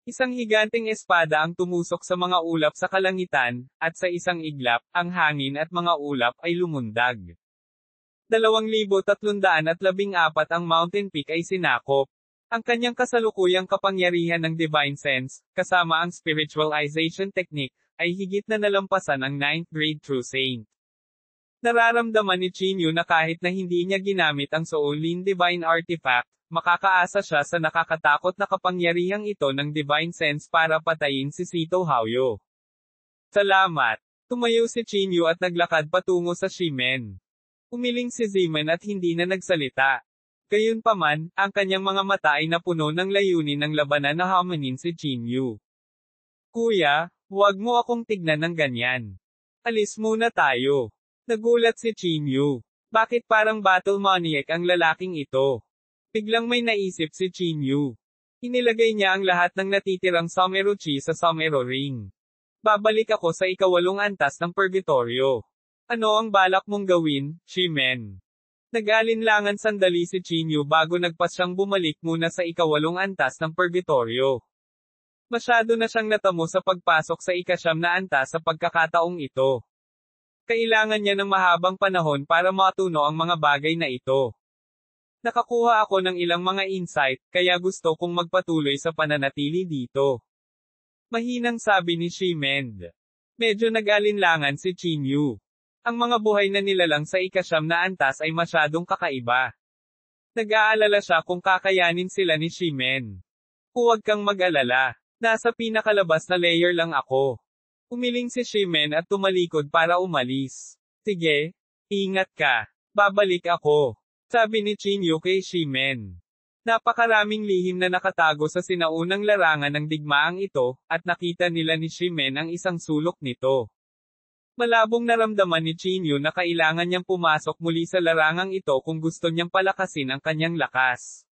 Isang higanteng espada ang tumusok sa mga ulap sa kalangitan, at sa isang iglap, ang hangin at mga ulap ay lumundag. 2,314 ang mountain peak ay sinakop. Ang kanyang kasalukuyang kapangyarihan ng divine sense, kasama ang spiritualization technique, ay higit na nalampasan ang 9th grade true saint. Nararamdaman ni Chinyu na kahit na hindi niya ginamit ang Soulin Divine Artifact, makakaasa siya sa nakakatakot na kapangyarihang ito ng Divine Sense para patayin si Sito Haoyo. Salamat. Tumayo si Chinyu at naglakad patungo sa Shimen. Umiling si Zeman at hindi na nagsalita. Gayunpaman, ang kanyang mga mata ay napuno ng layunin ng labanan na hamanin si Chinyu. Kuya, huwag mo akong tignan ng ganyan. Alis muna tayo. Nagulat si Chinyu. Bakit parang battle maniac ang lalaking ito? Biglang may naisip si Chinyu. Inilagay niya ang lahat ng natitirang Sumeruchi sa Sumero Ring. Babalik ako sa ikawalong antas ng Purgatorio. Ano ang balak mong gawin, Shimen? Nag-alinlangan sandali si Chinyu bago nagpas siyang bumalik muna sa ikawalong antas ng Purgatorio. Masyado na siyang natamo sa pagpasok sa ikasyam na antas sa pagkakataong ito. Kailangan niya ng mahabang panahon para matuno ang mga bagay na ito. Nakakuha ako ng ilang mga insight, kaya gusto kong magpatuloy sa pananatili dito. Mahinang sabi ni Shimen. Medyo nag-alinlangan si Chinyu. Ang mga buhay na nilalang sa ikasyam na antas ay masyadong kakaiba. Nag-aalala siya kung kakayanin sila ni Shimen. Huwag kang mag-alala. Nasa pinakalabas na layer lang ako. Umiling si Shimen at tumalikod para umalis. Sige, ingat ka. Babalik ako. Sabi ni Chinyu kay Shimen. Napakaraming lihim na nakatago sa sinaunang larangan ng digmaang ito, at nakita nila ni Shimen ang isang sulok nito. Malabong naramdaman ni Chinyu na kailangan niyang pumasok muli sa larangang ito kung gusto niyang palakasin ang kanyang lakas.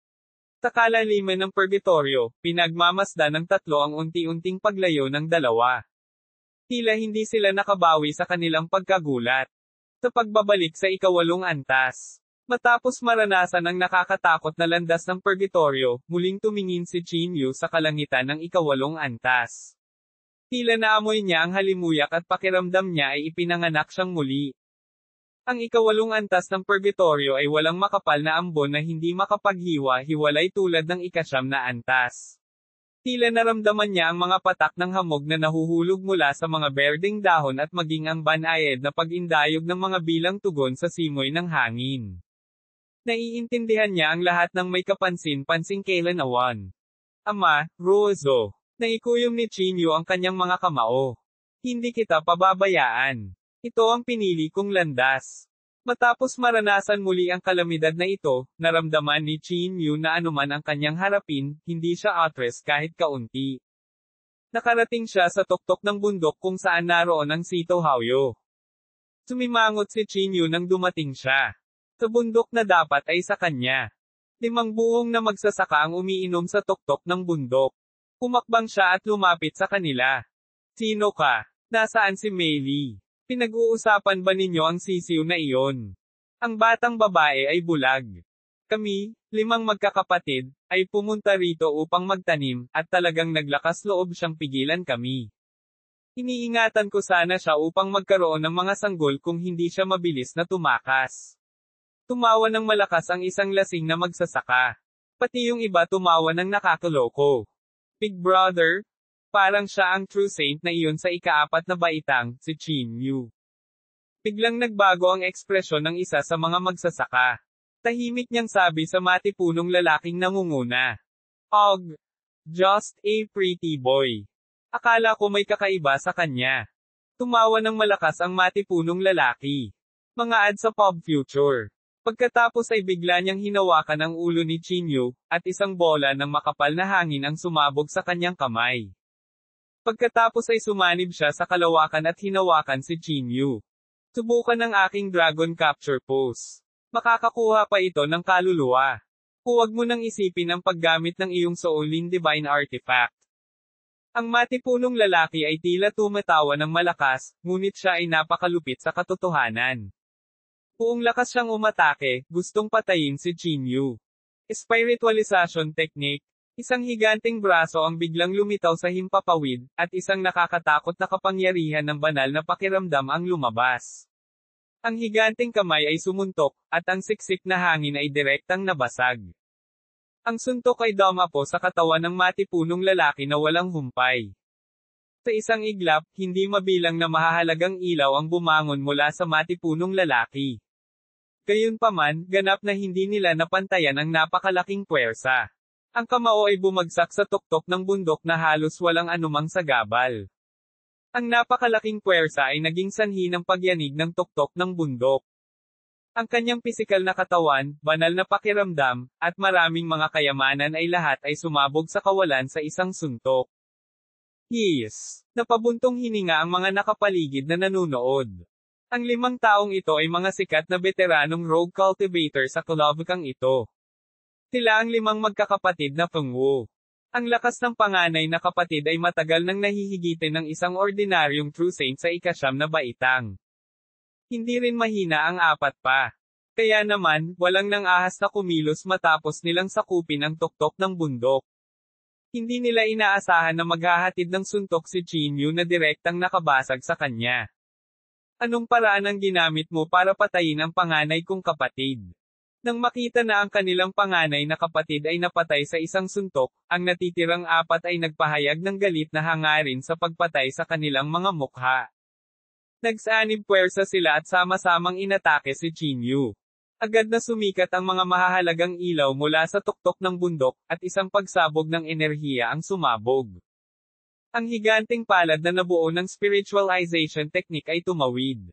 Sa kalaliman ng Purgatorio, pinagmamasdan ng tatlo ang unti-unting paglayo ng dalawa. Tila hindi sila nakabawi sa kanilang pagkagulat. Sa pagbabalik sa ikawalong antas. Matapos maranasan ang nakakatakot na landas ng Purgatorio, muling tumingin si Chinyu sa kalangitan ng ikawalong antas. Tila naamoy niya ang halimuyak at pakiramdam niya ay ipinanganak siyang muli. Ang ikawalong antas ng Purgatorio ay walang makapal na ambon na hindi makapaghiwa-hiwalay tulad ng ikasyam na antas. Tila naramdaman niya ang mga patak ng hamog na nahuhulog mula sa mga berdeng dahon at maging ang banayad na pag-indayog ng mga bilang tugon sa simoy ng hangin. Naiintindihan niya ang lahat ng may kapansin-pansing kailan awan. Ama, Rozo. Naikuyom ni Chinyu ang kanyang mga kamao. Hindi kita pababayaan. Ito ang pinili kong landas. Matapos maranasan muli ang kalamidad na ito, naramdaman ni Chinyu na anuman ang kanyang harapin, hindi siya atres kahit kaunti. Nakarating siya sa tuktok ng bundok kung saan naroon ang Sito Haoyo. Sumimangot si Chinyu nang dumating siya. Sa bundok na dapat ay sa kanya. 5 buhong na magsasaka ang umiinom sa tuktok ng bundok. Kumakbang siya at lumapit sa kanila. Sino ka? Nasaan si Meili? Pinag-uusapan ba ninyo ang sisiw na iyon? Ang batang babae ay bulag. Kami, 5 magkakapatid, ay pumunta rito upang magtanim, at talagang naglakas loob siyang pigilan kami. Iniingatan ko sana siya upang magkaroon ng mga sanggol kung hindi siya mabilis na tumakas. Tumawa ng malakas ang isang lasing na magsasaka. Pati yung iba tumawa ng nakakaloko. Big brother? Parang siya ang true saint na iyon sa ika-4 na baitang, si Chinyu. Biglang nagbago ang ekspresyon ng isa sa mga magsasaka. Tahimik niyang sabi sa matipunong lalaking nangunguna. Og, just a pretty boy. Akala ko may kakaiba sa kanya. Tumawa ng malakas ang matipunong lalaki. Mga ad sa Pop Future. Pagkatapos ay bigla niyang hinawakan ang ulo ni Chinyu, at isang bola ng makapal na hangin ang sumabog sa kanyang kamay. Pagkatapos ay sumanib siya sa kalawakan at hinawakan si Chinyu. Subukan ang aking dragon capture pose. Makakakuha pa ito ng kaluluwa. Huwag mo nang isipin ang paggamit ng iyong Soulin Divine Artifact. Ang matipunong lalaki ay tila tumatawa ng malakas, ngunit siya ay napakalupit sa katotohanan. Buong lakas siyang umatake, gustong patayin si Chinyu. Spiritualization technique. Isang higanting braso ang biglang lumitaw sa himpapawid, at isang nakakatakot na kapangyarihan ng banal na pakiramdam ang lumabas. Ang higanting kamay ay sumuntok, at ang siksik na hangin ay direktang nabasag. Ang suntok ay dumapo sa katawan ng matipunong lalaki na walang humpay. Sa isang iglap, hindi mabilang na mahahalagang ilaw ang bumangon mula sa matipunong lalaki. Gayunpaman, ganap na hindi nila napantayan ang napakalaking puwersa. Ang kamao ay bumagsak sa tuktok ng bundok na halos walang anumang sagabal. Ang napakalaking puwersa ay naging sanhi ng pagyanig ng tuktok ng bundok. Ang kanyang pisikal na katawan, banal na pakiramdam, at maraming mga kayamanan ay lahat ay sumabog sa kawalan sa isang suntok. Yes! Napabuntong hininga ang mga nakapaligid na nanunood. Ang 5 taong ito ay mga sikat na veteranong rogue cultivator sa kulabukang ito. Sila ang 5 magkakapatid na Feng Wu. Ang lakas ng panganay na kapatid ay matagal nang nahihigitin ng isang ordinaryong true saint sa ika-9 na baitang. Hindi rin mahina ang 4 pa. Kaya naman, walang nang ahas na kumilos matapos nilang sakupin ang tuktok ng bundok. Hindi nila inaasahan na maghahatid ng suntok si Qin Yu na direktang nakabasag sa kanya. Anong paraan ang ginamit mo para patayin ang panganay kong kapatid? Nang makita na ang kanilang panganay na kapatid ay napatay sa isang suntok, ang natitirang 4 ay nagpahayag ng galit na hangarin sa pagpatay sa kanilang mga mukha. Nagsanib puwersa sila at sama-samang inatake si Qin Yu. Agad na sumikat ang mga mahahalagang ilaw mula sa tuktok ng bundok, at isang pagsabog ng enerhiya ang sumabog. Ang higanteng palad na nabuo ng spiritualization technique ay tumawid.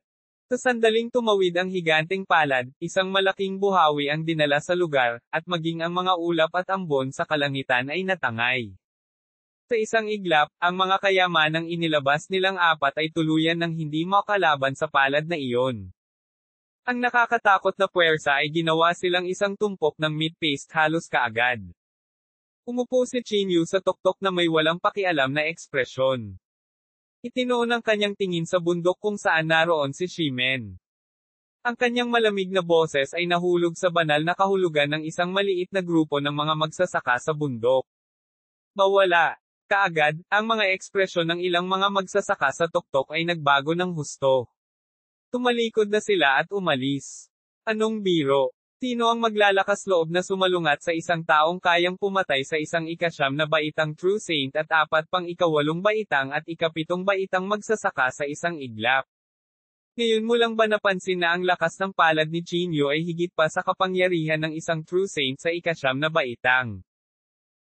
Sa sandaling tumawid ang higanteng palad, isang malaking buhawi ang dinala sa lugar, at maging ang mga ulap at ambon sa kalangitan ay natangay. Sa isang iglap, ang mga kayamanang inilabas nilang 4 ay tuluyan ng hindi makalaban sa palad na iyon. Ang nakakatakot na puwersa ay ginawa silang isang tumpok ng meat paste halos kaagad. Umupo si Qin Yu sa tuktok na may walang pakialam na ekspresyon. Itinoon ang kanyang tingin sa bundok kung saan naroon si Shimen. Ang kanyang malamig na boses ay nahulog sa banal na kahulugan ng isang maliit na grupo ng mga magsasaka sa bundok. Mawala. Kaagad, ang mga ekspresyon ng ilang mga magsasaka sa tuktok ay nagbago ng husto. Tumalikod na sila at umalis. Anong biro? Sino ang maglalakas loob na sumalungat sa isang taong kayang pumatay sa isang ika-9 na baitang true saint at 4 pang ika-8 baitang at ika-7 baitang magsasaka sa isang iglap? Ngayon mo lang ba napansin na ang lakas ng palad ni Qin Yu ay higit pa sa kapangyarihan ng isang true saint sa ika-9 na baitang?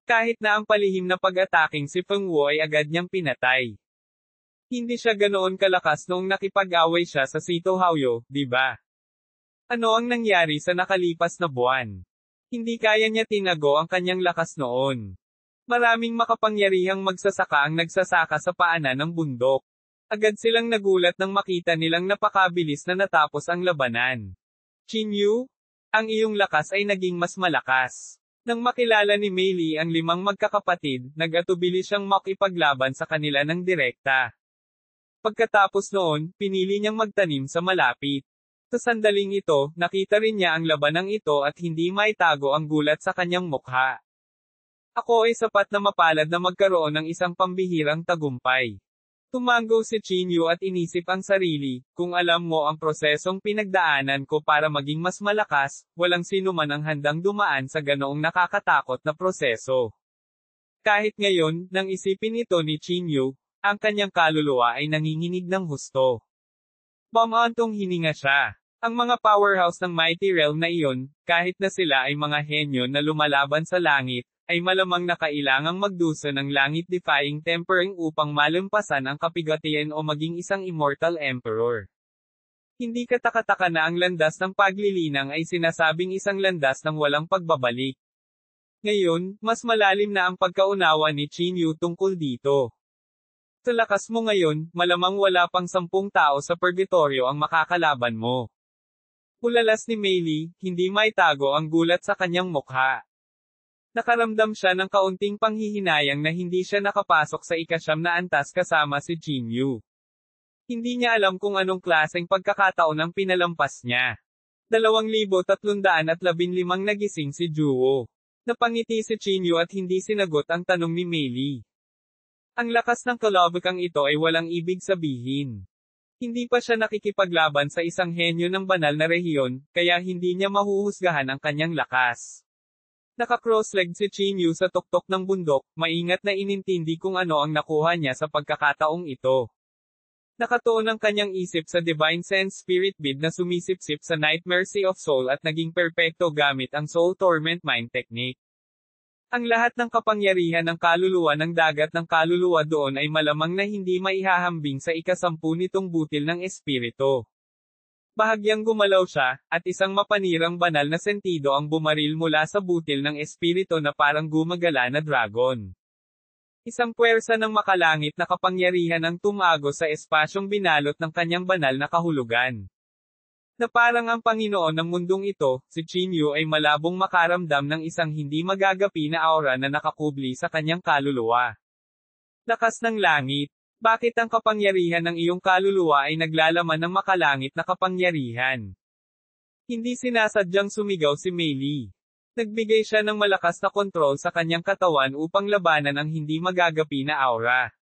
Kahit na ang palihim na pag-ataking si Feng Wu ay agad niyang pinatay. Hindi siya ganoon kalakas noong nakipag-away siya sa Sito Haoyu, di ba? Ano ang nangyari sa nakalipas na buwan? Hindi kaya niya tinago ang kanyang lakas noon. Maraming makapangyarihang magsasaka ang nagsasaka sa paanan ng bundok. Agad silang nagulat nang makita nilang napakabilis na natapos ang labanan. Qin Yu, ang iyong lakas ay naging mas malakas. Nang makilala ni Mei Li ang 5 magkakapatid, nag-atubili siyang makipaglaban sa kanila ng direkta. Pagkatapos noon, pinili niyang magtanim sa malapit. Sa sandaling ito, nakita rin niya ang labanang ito at hindi maitago ang gulat sa kanyang mukha. Ako ay sapat na mapalad na magkaroon ng isang pambihirang tagumpay. Tumango si Qin Yu at inisip ang sarili, kung alam mo ang prosesong pinagdaanan ko para maging mas malakas, walang sino man ang handang dumaan sa ganoong nakakatakot na proseso. Kahit ngayon, nang isipin ito ni Qin Yu, ang kanyang kaluluwa ay nanginginig ng husto. Bumantong hininga siya. Ang mga powerhouse ng Mighty Realm na iyon, kahit na sila ay mga henyo na lumalaban sa langit, ay malamang na kailangang magdusa ng langit-defying tempering upang malampasan ang kapigatian o maging isang immortal emperor. Hindi katakataka na ang landas ng paglilinang ay sinasabing isang landas ng walang pagbabalik. Ngayon, mas malalim na ang pagkaunawa ni Qin Yu tungkol dito. Sa lakas mo ngayon, malamang wala pang 10 tao sa purgatorio ang makakalaban mo. Ulalas ni Mei Li, hindi maitago ang gulat sa kanyang mukha. Nakaramdam siya ng kaunting panghihinayang na hindi siya nakapasok sa ika-9 na antas kasama si Qin Yu. Hindi niya alam kung anong klaseng pagkakataon ang pinalampas niya. 2,315 nagising si Juwo. Napangiti si Qin Yu at hindi sinagot ang tanong ni Mei Li. Ang lakas ng kalabukang ito ay walang ibig sabihin. Hindi pa siya nakikipaglaban sa isang henyo ng banal na rehiyon, kaya hindi niya mahuhusgahan ang kanyang lakas. Naka-cross-legged si Qin Yu sa tuktok ng bundok, maingat na inintindi kung ano ang nakuha niya sa pagkakataong ito. Nakatuon ang kanyang isip sa Divine Sense Spirit Bead na sumisipsip sa Night Mercy of Soul at naging perpekto gamit ang Soul Torment Mind Technique. Ang lahat ng kapangyarihan ng kaluluwa ng dagat ng kaluluwa doon ay malamang na hindi maihahambing sa ikasampu nitong butil ng espiritu. Bahagyang gumalaw siya, at isang mapanirang banal na sentido ang bumaril mula sa butil ng espiritu na parang gumagala na dragon. Isang puwersa ng makalangit na kapangyarihan ang tumago sa espasyong binalot ng kanyang banal na kahulugan. Na parang ang Panginoon ng mundong ito, si Chinyu ay malabong makaramdam ng isang hindi magagapi na aura na nakakubli sa kanyang kaluluwa. Lakas ng langit. Bakit ang kapangyarihan ng iyong kaluluwa ay naglalaman ng makalangit na kapangyarihan? Hindi sinasadyang sumigaw si Mei Li. Nagbigay siya ng malakas na kontrol sa kanyang katawan upang labanan ang hindi magagapi na aura.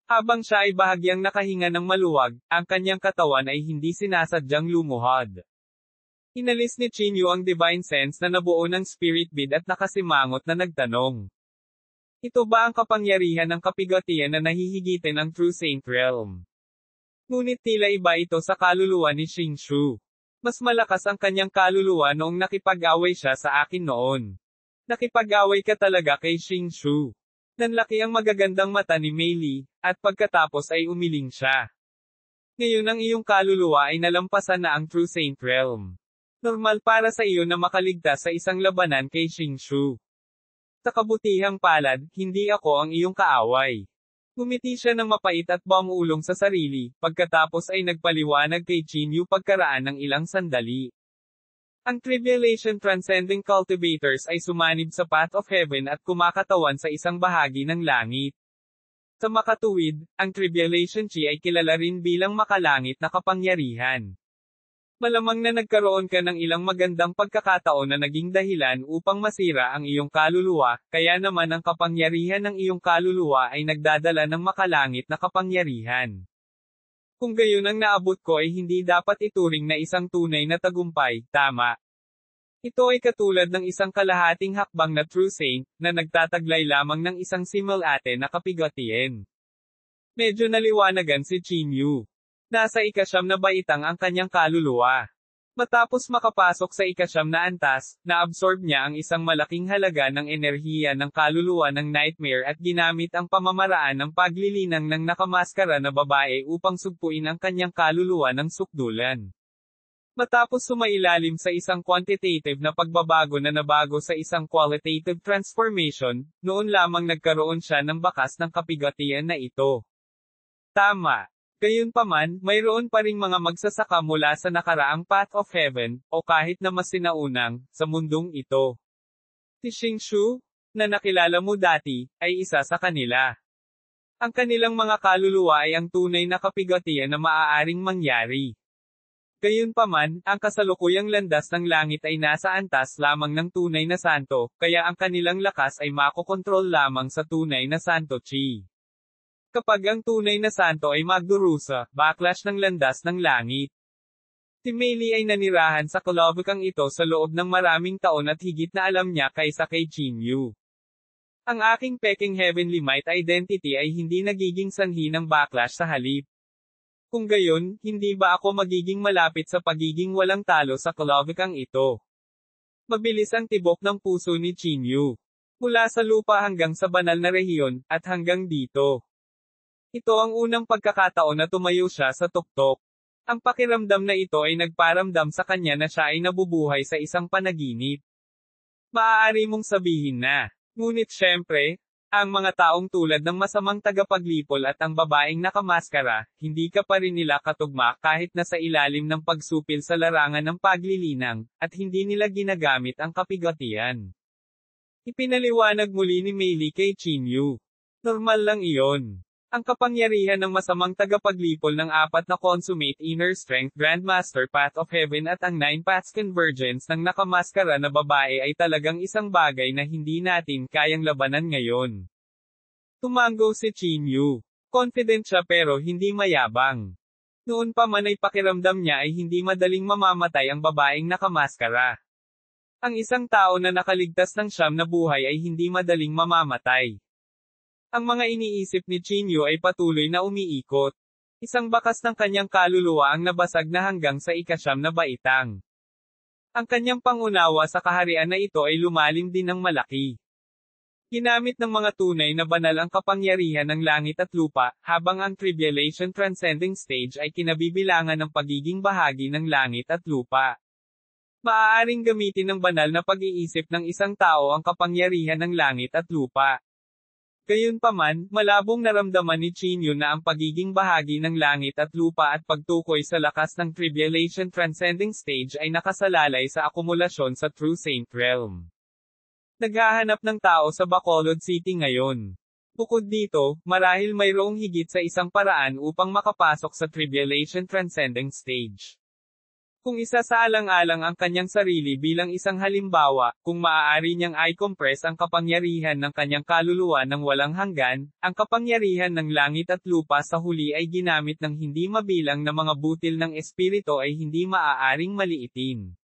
Habang siya ay bahagyang nakahinga ng maluwag, ang kanyang katawan ay hindi sinasadyang lumuhod. Inalis ni Chinyu ang divine sense na nabuo ng spirit bead at nakasimangot na nagtanong. Ito ba ang kapangyarihan ng kapigatian na nahihigitin ang True Saint Realm? Ngunit tila iba ito sa kaluluwa ni Xingshu. Mas malakas ang kanyang kaluluwa noong nakipag-away siya sa akin noon. Nakipag-away ka talaga kay Xingshu. Nanlaki ang magagandang mata ni Mei Li, at pagkatapos ay umiling siya. Ngayon ang iyong kaluluwa ay nalampasan na ang True Saint Realm. Normal para sa iyo na makaligtas sa isang labanan kay Xingshu. Sa kabutihang palad, hindi ako ang iyong kaaway. Ngumiti siya ng mapait at bumulong sa sarili, pagkatapos ay nagpaliwanag kay Chinyu pagkaraan ng ilang sandali. Ang Tribulation Transcending Cultivators ay sumanib sa Path of Heaven at kumakatawan sa isang bahagi ng langit. Sa makatuwid, ang Tribulation Chi ay kilala rin bilang makalangit na kapangyarihan. Malamang na nagkaroon ka ng ilang magandang pagkakataon na naging dahilan upang masira ang iyong kaluluwa, kaya naman ang kapangyarihan ng iyong kaluluwa ay nagdadala ng makalangit na kapangyarihan. Kung gayon ang naabot ko ay hindi dapat ituring na isang tunay na tagumpay, tama. Ito ay katulad ng isang kalahating hakbang na true saint, na nagtataglay lamang ng isang simul ate na kapigatian. Medyo naliwanagan si Chinyu. Nasa ikasyam na baitang ang kanyang kaluluwa. Matapos makapasok sa ikasyam na antas, naabsorb niya ang isang malaking halaga ng enerhiya ng kaluluwa ng nightmare at ginamit ang pamamaraan ng paglilinang ng nakamaskara na babae upang sugpuin ang kanyang kaluluwa ng sukdulan. Matapos sumailalim sa isang quantitative na pagbabago na nabago sa isang qualitative transformation, noon lamang nagkaroon siya ng bakas ng kapigatian na ito. Tama. Gayunpaman, mayroon pa ring mga magsasaka mula sa nakaraang Path of Heaven, o kahit na mas sinaunang, sa mundong ito. Si Xingshu, na nakilala mo dati, ay isa sa kanila. Ang kanilang mga kaluluwa ay ang tunay na kapigatian na maaaring mangyari. Gayunpaman, ang kasalukuyang landas ng langit ay nasa antas lamang ng tunay na santo, kaya ang kanilang lakas ay makokontrol lamang sa tunay na santo chi. Kapag ang tunay na santo ay magdurusa, backlash ng landas ng langit. Si Mei Li ay nanirahan sa kalabukang ito sa loob ng maraming taon at higit na alam niya kaysa kay Chinyu. Ang aking peking heavenly might identity ay hindi nagiging sanhi ng backlash sa halip. Kung gayon, hindi ba ako magiging malapit sa pagiging walang talo sa kalabukang ito? Mabilis ang tibok ng puso ni Chinyu. Mula sa lupa hanggang sa banal na rehiyon, at hanggang dito. Ito ang unang pagkakataon na tumayo siya sa tuktok. Ang pakiramdam na ito ay nagparamdam sa kanya na siya ay nabubuhay sa isang panaginip. Maaari mong sabihin na, ngunit syempre, ang mga taong tulad ng masamang tagapaglipol at ang babaeng nakamaskara, hindi ka pa rin nila katugma kahit nasa ilalim ng pagsupil sa larangan ng paglilinang, at hindi nila ginagamit ang kapigatian. Ipinaliwanag muli ni Mei Li kay Chinyu. Normal lang iyon. Ang kapangyarihan ng masamang tagapaglipol ng apat na consummate inner strength Grandmaster Path of Heaven at ang 9 Paths Convergence ng nakamaskara na babae ay talagang isang bagay na hindi natin kayang labanan ngayon. Tumango si Chinyu. Confident siya pero hindi mayabang. Noon pa man ay pakiramdam niya ay hindi madaling mamamatay ang babaeng nakamaskara. Ang isang tao na nakaligtas ng siyam na buhay ay hindi madaling mamamatay. Ang mga iniisip ni Chinyu ay patuloy na umiikot. Isang bakas ng kanyang kaluluwa ang nabasag na hanggang sa ikasyam na baitang. Ang kanyang pangunawa sa kaharian na ito ay lumalim din ng malaki. Ginamit ng mga tunay na banal ang kapangyarihan ng langit at lupa, habang ang Tribulation Transcending Stage ay kinabibilangan ng pagiging bahagi ng langit at lupa. Maaaring gamitin ng banal na pag-iisip ng isang tao ang kapangyarihan ng langit at lupa. Gayunpaman, malabong naramdaman ni Chinyu na ang pagiging bahagi ng langit at lupa at pagtukoy sa lakas ng Tribulation Transcending Stage ay nakasalalay sa akumulasyon sa True Saint Realm. Naghahanap ng tao sa Bacolod City ngayon. Bukod dito, marahil mayroong higit sa isang paraan upang makapasok sa Tribulation Transcending Stage. Kung isa sa alang-alang ang kanyang sarili bilang isang halimbawa, kung maaari niyang i-compress ang kapangyarihan ng kanyang kaluluwa ng walang hanggan, ang kapangyarihan ng langit at lupa sa huli ay ginamit ng hindi mabilang na mga butil ng espiritu ay hindi maaaring maliitin.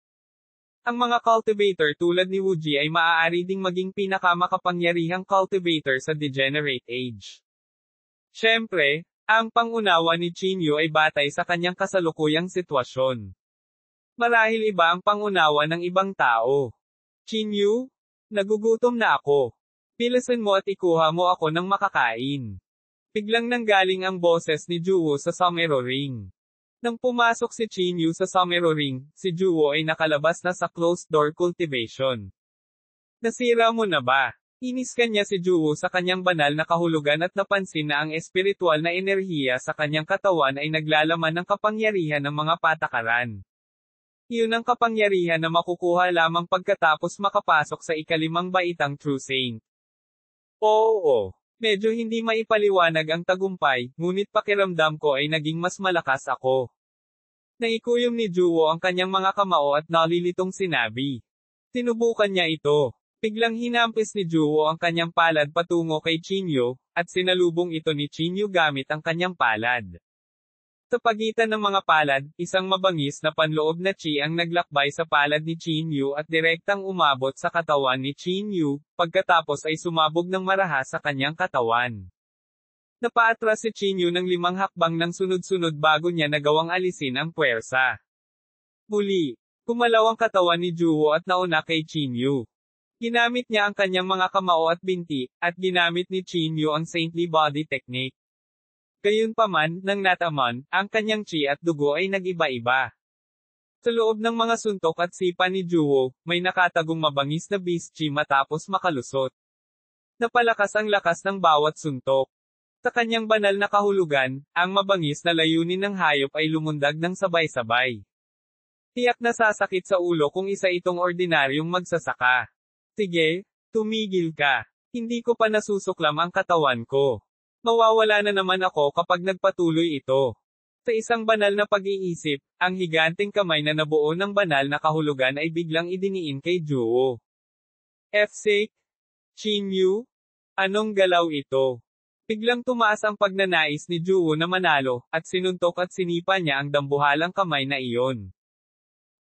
Ang mga cultivator tulad ni Wuji ay maaari ding maging pinakamakapangyarihang cultivator sa degenerate age. Siyempre, ang pangunawa ni Chinyu ay batay sa kanyang kasalukuyang sitwasyon. Marahil iba ang pangunawa ng ibang tao. Chinyu, nagugutom na ako. Bilisan mo at ikuha mo ako ng makakain. Biglang nanggaling ang boses ni Juwo sa Somero Ring. Nang pumasok si Chinyu sa Somero Ring, si Juwo ay nakalabas na sa closed-door cultivation. Nasira mo na ba? Inis kanya si Juwo sa kanyang banal na kahulugan at napansin na ang espiritual na enerhiya sa kanyang katawan ay naglalaman ng kapangyarihan ng mga patakaran. Iyon ang kapangyarihan na makukuha lamang pagkatapos makapasok sa ikalimang baitang True Saint. Oo, medyo hindi maipaliwanag ang tagumpay, ngunit pakiramdam ko ay naging mas malakas ako. Naikuyom ni Juwo ang kanyang mga kamao at nalilitong sinabi. Sinubukan niya ito. Biglang hinampis ni Juwo ang kanyang palad patungo kay Chinyu, at sinalubong ito ni Chinyu gamit ang kanyang palad. Sa pagitan ng mga palad, isang mabangis na panloob na chi ang naglakbay sa palad ni Chinyu at direktang umabot sa katawan ni Chinyu, pagkatapos ay sumabog ng marahas sa kanyang katawan. Napaatras si Chinyu ng 5 hakbang ng sunod-sunod bago niya nagawang alisin ang puwersa. Muli, kumalaw ang katawan ni Juwo at nauna kay Chinyu. Ginamit niya ang kanyang mga kamao at binti, at ginamit ni Chinyu ang saintly body technique. Gayunpaman, nang nataman, ang kanyang chi at dugo ay nag-iba-iba. Sa loob ng mga suntok at sipa ni Juwo, may nakatagong mabangis na beast chi matapos makalusot. Napalakas ang lakas ng bawat suntok. Sa kanyang banal na kahulugan, ang mabangis na layunin ng hayop ay lumundag ng sabay-sabay. Tiyak na sasakit sa ulo kung isa itong ordinaryong magsasaka. Sige, tumigil ka. Hindi ko pa nasusuklam ang katawan ko. Mawawala na naman ako kapag nagpatuloy ito. Sa isang banal na pag-iisip, ang higanting kamay na nabuo ng banal na kahulugan ay biglang idiniin kay Juwo. F-sake? Chinyu? Anong galaw ito? Biglang tumaas ang pagnanais ni Juwo na manalo, at sinuntok at sinipa niya ang dambuhalang kamay na iyon.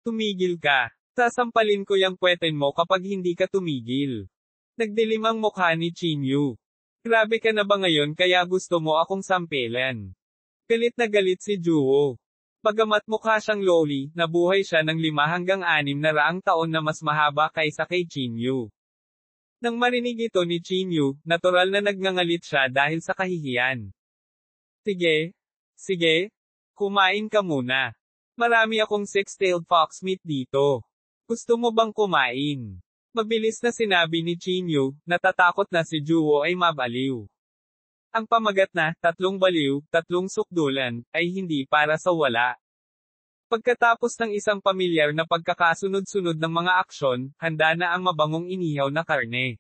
Tumigil ka. Sasampalin ko yung puweten mo kapag hindi ka tumigil. Nagdilim ang mukha ni Chinyu. Grabe ka na ba ngayon kaya gusto mo akong sampelan? Galit na galit si Juwo. Bagamat mukha siyang loli, nabuhay siya ng 5 hanggang 6 na raang taon na mas mahaba kaysa kay Chinyu. Nang marinig ito ni Chinyu, natural na nagngangalit siya dahil sa kahihiyan. Sige, kumain ka muna. Marami akong 6-tailed fox meat dito. Gusto mo bang kumain? Mabilis na sinabi ni Chinyu, natatakot na si Juwo ay mabaliw. Ang pamagat na, 3 baliw, 3 sukdulan, ay hindi para sa wala. Pagkatapos ng isang pamilyar na pagkakasunod-sunod ng mga aksyon, handa na ang mabangong inihaw na karne.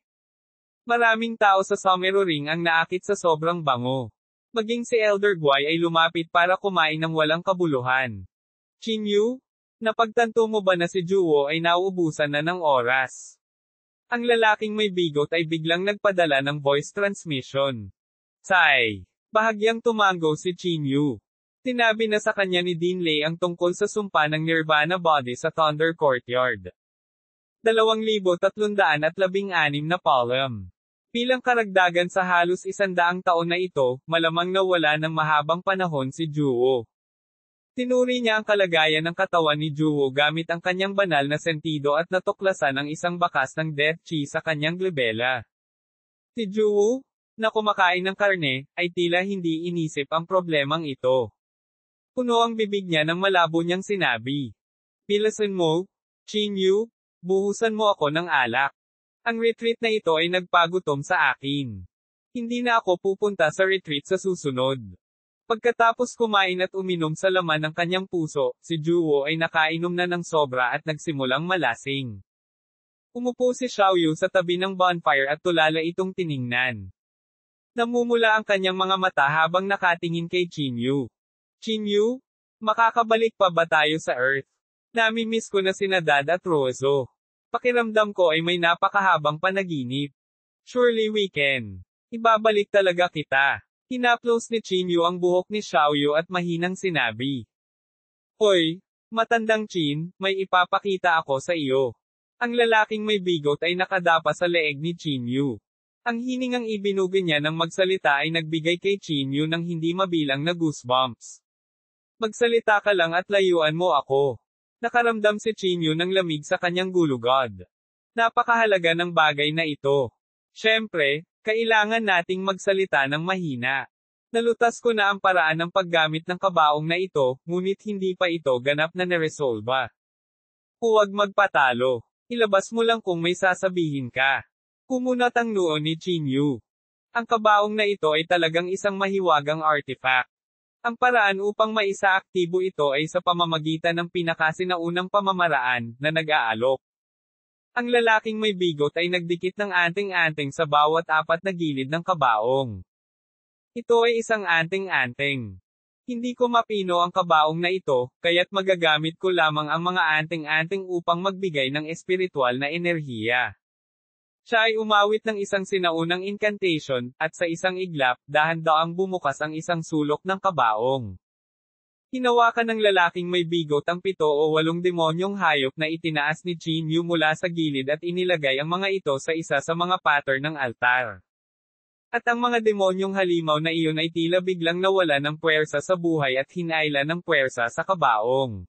Maraming tao sa Somero Ring ang naakit sa sobrang bango. Maging si Elder Guai ay lumapit para kumain ng walang kabuluhan. Chinyu? Napagtanto mo ba na si Juwo ay nauubusan na ng oras? Ang lalaking may bigot ay biglang nagpadala ng voice transmission. Tsai! Bahagyang tumango si Chinyu. Sinabi na sa kanya ni Dean Lei ang tungkol sa sumpa ng Nirvana body sa Thunder Courtyard. 2,316 na palm. Bilang karagdagan sa halos 100 taon na ito, malamang nawala ng mahabang panahon si Juwo. Tinuri niya ang kalagayan ng katawan ni Juwo gamit ang kanyang banal na sentido at natuklasan ang isang bakas ng Death Chi sa kanyang glabela. Si Juwo, na kumakain ng karne, ay tila hindi inisip ang problemang ito. Puno ang bibig niya ng malabo niyang sinabi. Pilasan mo, Qin Yu, buhusan mo ako ng alak. Ang retreat na ito ay nagpagutom sa akin. Hindi na ako pupunta sa retreat sa susunod. Pagkatapos kumain at uminom sa laman ng kanyang puso, si Juwo ay nakainom na ng sobra at nagsimulang malasing. Umupo si Xiaoyu sa tabi ng bonfire at tulala itong tiningnan. Namumula ang kanyang mga mata habang nakatingin kay Qin Yu. Qin Yu, makakabalik pa ba tayo sa Earth? Nami-miss ko na sina Dad at Rozo. Pakiramdam ko ay may napakahabang panaginip. Surely we can. Ibabalik talaga kita. Hinaplos ni Qin Yu ang buhok ni Xiaoyu at mahinang sinabi. Hoy, matandang Qin, may ipapakita ako sa iyo. Ang lalaking may bigot ay nakadapa sa leeg ni Qin Yu. Ang hiningang ibinuga niya ng magsalita ay nagbigay kay Qin Yu ng hindi mabilang na goosebumps. Magsalita ka lang at layuan mo ako. Nakaramdam si Qin Yu ng lamig sa kanyang gulugod. Napakahalaga ng bagay na ito. Siyempre, kailangan nating magsalita ng mahina. Nalutas ko na ang paraan ng paggamit ng kabaong na ito, ngunit hindi pa ito ganap na naresolba. Huwag magpatalo. Ilabas mo lang kung may sasabihin ka. Kumunat ang noo ni Qin Yu. Ang kabaong na ito ay talagang isang mahiwagang artifact. Ang paraan upang maisaaktibo ito ay sa pamamagitan ng pinakasinaunang pamamaraan, na nag-aalok. Ang lalaking may bigot ay nagdikit ng anting-anting sa bawat apat na gilid ng kabaong. Ito ay isang anting-anting. Hindi ko mapino ang kabaong na ito, kaya't magagamit ko lamang ang mga anting-anting upang magbigay ng espiritual na enerhiya. Siya ay umawit ng isang sinaunang incantation, at sa isang iglap, dahan-daang bumukas ang isang sulok ng kabaong. Hinawakan ng lalaking may bigot ang 7 o 8 demonyong hayop na itinaas ni Qin Yu mula sa gilid at inilagay ang mga ito sa isa sa mga pattern ng altar. At ang mga demonyong halimaw na iyon ay tila biglang nawala ng puwersa sa buhay at hinailan ng puwersa sa kabaong.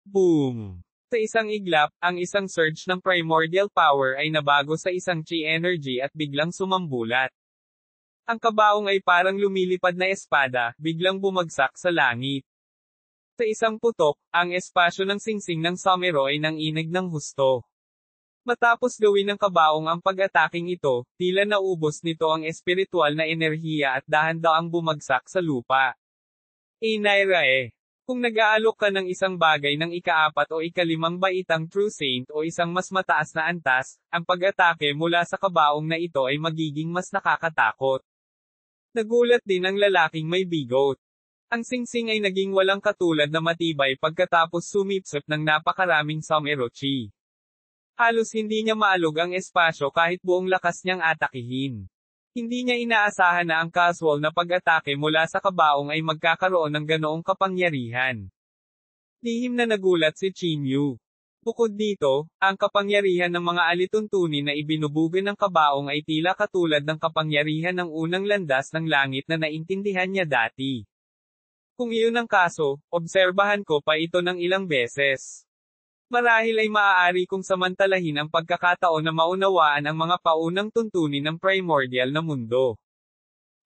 Boom! Sa isang iglap, ang isang surge ng primordial power ay nabago sa isang chi energy at biglang sumambulat. Ang kabaong ay parang lumilipad na espada, biglang bumagsak sa langit. Sa isang putok, ang espasyo ng singsing ng Somero ay nanginig ng husto. Matapos gawin ng kabaong ang pag-ataking ito, tila naubos nito ang espiritual na enerhiya at dahan-daang bumagsak sa lupa. Naira. Kung nag-aalok ka ng isang bagay ng ika-4 o ika-5 baitang True Saint o isang mas mataas na antas, ang pag-atake mula sa kabaong na ito ay magiging mas nakakatakot. Nagulat din ang lalaking may bigot. Ang singsing ay naging walang katulad na matibay pagkatapos sumipsip ng napakaraming Somero Chi. Halos hindi niya maalog ang espasyo kahit buong lakas niyang atakihin. Hindi niya inaasahan na ang casual na pag-atake mula sa kabaong ay magkakaroon ng ganoong kapangyarihan. Lihim na nagulat si Qin Yu. Bukod dito, ang kapangyarihan ng mga alituntunin na ibinubugan ng kabaong ay tila katulad ng kapangyarihan ng unang landas ng langit na naintindihan niya dati. Kung iyon ang kaso, obserbahan ko pa ito ng ilang beses. Marahil ay maaari kong samantalahin ang pagkakataon na maunawaan ang mga paunang tuntunin ng primordial na mundo.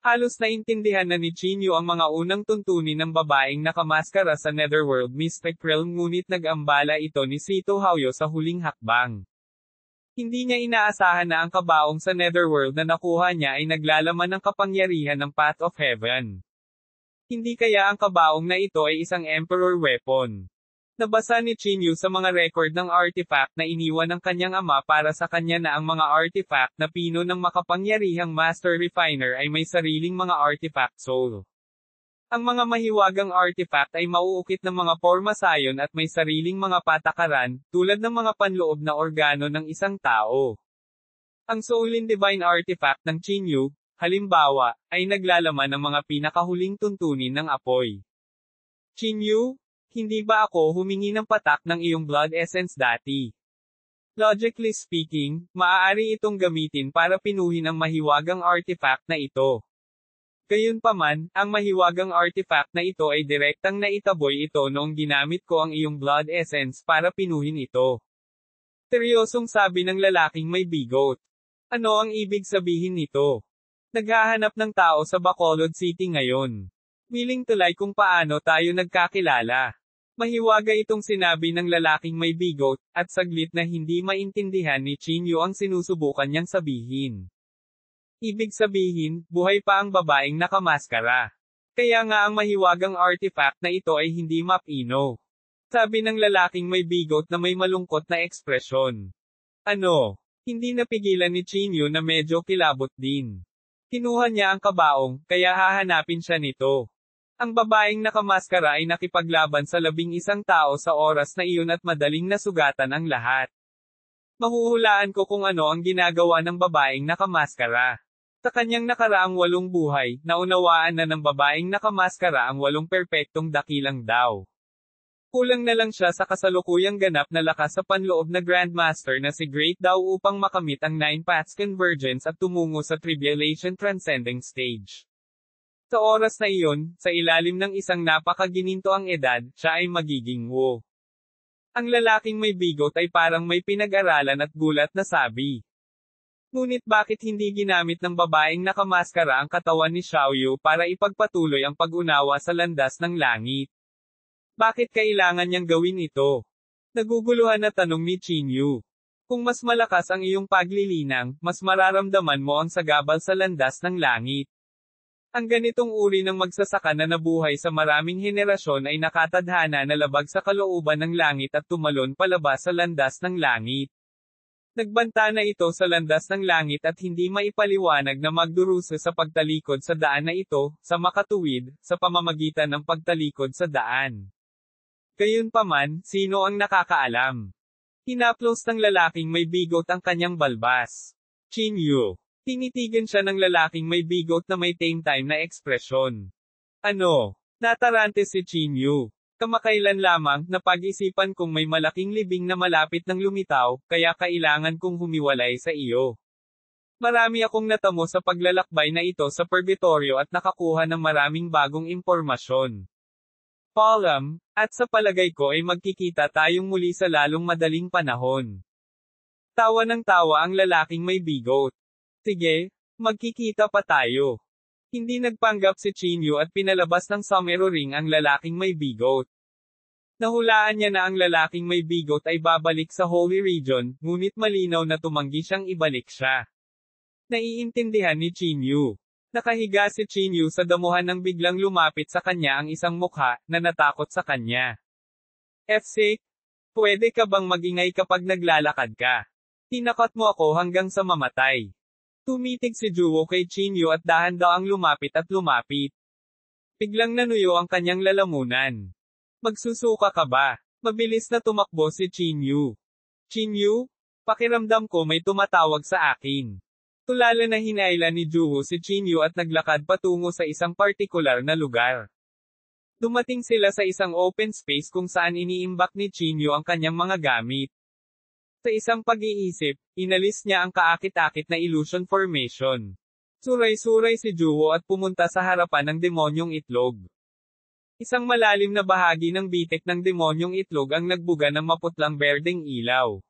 Halos naintindihan na ni Qin Yu ang mga unang tuntunin ng babaeng nakamaskara sa Netherworld Mystic Realm ngunit nag-ambala ito ni Sito Haoyo sa huling hakbang. Hindi niya inaasahan na ang kabaong sa Netherworld na nakuha niya ay naglalaman ng kapangyarihan ng Path of Heaven. Hindi kaya ang kabaong na ito ay isang Emperor weapon. Nabasa ni Qin Yu sa mga record ng artifact na iniwan ng kanyang ama para sa kanya na ang mga artifact na pino ng makapangyarihang Master Refiner ay may sariling mga artifact soul. Ang mga mahiwagang artifact ay mauukit ng mga porma sayon at may sariling mga patakaran, tulad ng mga panloob na organo ng isang tao. Ang Soulin Divine Artifact ng Qin Yu, halimbawa, ay naglalaman ng mga pinakahuling tuntunin ng apoy. Qin Yu, hindi ba ako humingi ng patak ng iyong blood essence dati? Logically speaking, maaari itong gamitin para pinuhin ang mahiwagang artifact na ito. Gayunpaman, ang mahiwagang artifact na ito ay direktang naitaboy ito noong ginamit ko ang iyong blood essence para pinuhin ito. Seryosong sabi ng lalaking may bigot. Ano ang ibig sabihin nito? Naghahanap ng tao sa Bacolod City ngayon. Willing tulay kung paano tayo nagkakilala. Mahiwaga itong sinabi ng lalaking may bigot, at saglit na hindi maintindihan ni Chinyu ang sinusubukan niyang sabihin. Ibig sabihin, buhay pa ang babaeng nakamaskara. Kaya nga ang mahiwagang artifact na ito ay hindi mapino. Sabi ng lalaking may bigot na may malungkot na ekspresyon. Ano? Hindi napigilan ni Chinyu na medyo kilabot din. Kinuha niya ang kabaong, kaya hahanapin siya nito. Ang babaeng nakamaskara ay nakipaglaban sa 11 tao sa oras na iyon at madaling nasugatan ang lahat. Mahuhulaan ko kung ano ang ginagawa ng babaeng nakamaskara. Sa kanyang nakaraang 8 buhay, naunawaan na ng babaeng nakamaskara ang 8 perpektong dakilang daw. Kulang na lang siya sa kasalukuyang ganap na lakas sa panloob na Grandmaster na si Great Daw upang makamit ang 9 Paths Convergence at tumungo sa Tribulation Transcending Stage. Sa oras na iyon, sa ilalim ng isang napakaginintoang edad, siya ay magiging Wu. Ang lalaking may bigot ay parang may pinag-aralan at gulat na sabi. Ngunit bakit hindi ginamit ng babaeng nakamaskara ang katawan ni Xiaoyu para ipagpatuloy ang pag-unawa sa landas ng langit? Bakit kailangan niyang gawin ito? Naguguluhan na tanong ni Chinyu. Kung mas malakas ang iyong paglilinang, mas mararamdaman mo ang sagabal sa landas ng langit. Ang ganitong uri ng magsasaka na nabuhay sa maraming henerasyon ay nakatadhana na labag sa kalooban ng langit at tumalon palabas sa landas ng langit. Nagbanta na ito sa landas ng langit at hindi maipaliwanag na magdurusa sa pagtalikod sa daan na ito, sa makatuwid, sa pamamagitan ng pagtalikod sa daan. Gayunpaman, sino ang nakakaalam? Hinaplos ng lalaking may bigot ang kanyang balbas. Chinyu. Tinitigan siya ng lalaking may bigot na may time na ekspresyon. Ano? Natarante si Chinyu. Kamakailan lamang, napag-isipan kong may malaking libing na malapit ng lumitaw, kaya kailangan kong humiwalay sa iyo. Marami akong natamo sa paglalakbay na ito sa purgatorio at nakakuha ng maraming bagong impormasyon. Palam, at sa palagay ko ay magkikita tayong muli sa lalong madaling panahon. Tawa ng tawa ang lalaking may bigot. Sige, magkikita pa tayo. Hindi nagpanggap si Chinyu at pinalabas ng sombrero ring ang lalaking may bigot. Nahulaan niya na ang lalaking may bigot ay babalik sa Holy Region, ngunit malinaw na tumanggi siyang ibalik siya. Naiintindihan ni Chinyu. Nakahiga si Chinyu sa damuhan nang biglang lumapit sa kanya ang isang mukha, na natakot sa kanya. F6, pwede ka bang magingay kapag naglalakad ka? Tinakot mo ako hanggang sa mamatay. Tumitig si Juwo kay Chinyu at dahan-daang lumapit at lumapit. Biglang nanuyo ang kanyang lalamunan. Magsusuka ka ba? Mabilis na tumakbo si Chinyu. Chinyu? Pakiramdam ko may tumatawag sa akin. Tulala na hinailan ni Juwo si Chinyu at naglakad patungo sa isang partikular na lugar. Dumating sila sa isang open space kung saan iniimbak ni Chinyu ang kanyang mga gamit. Sa isang pag-iisip, inalis niya ang kaakit-akit na illusion formation. Suray-suray si Juwo at pumunta sa harapan ng demonyong itlog. Isang malalim na bahagi ng bitik ng demonyong itlog ang nagbuga ng maputlang berdeng ilaw.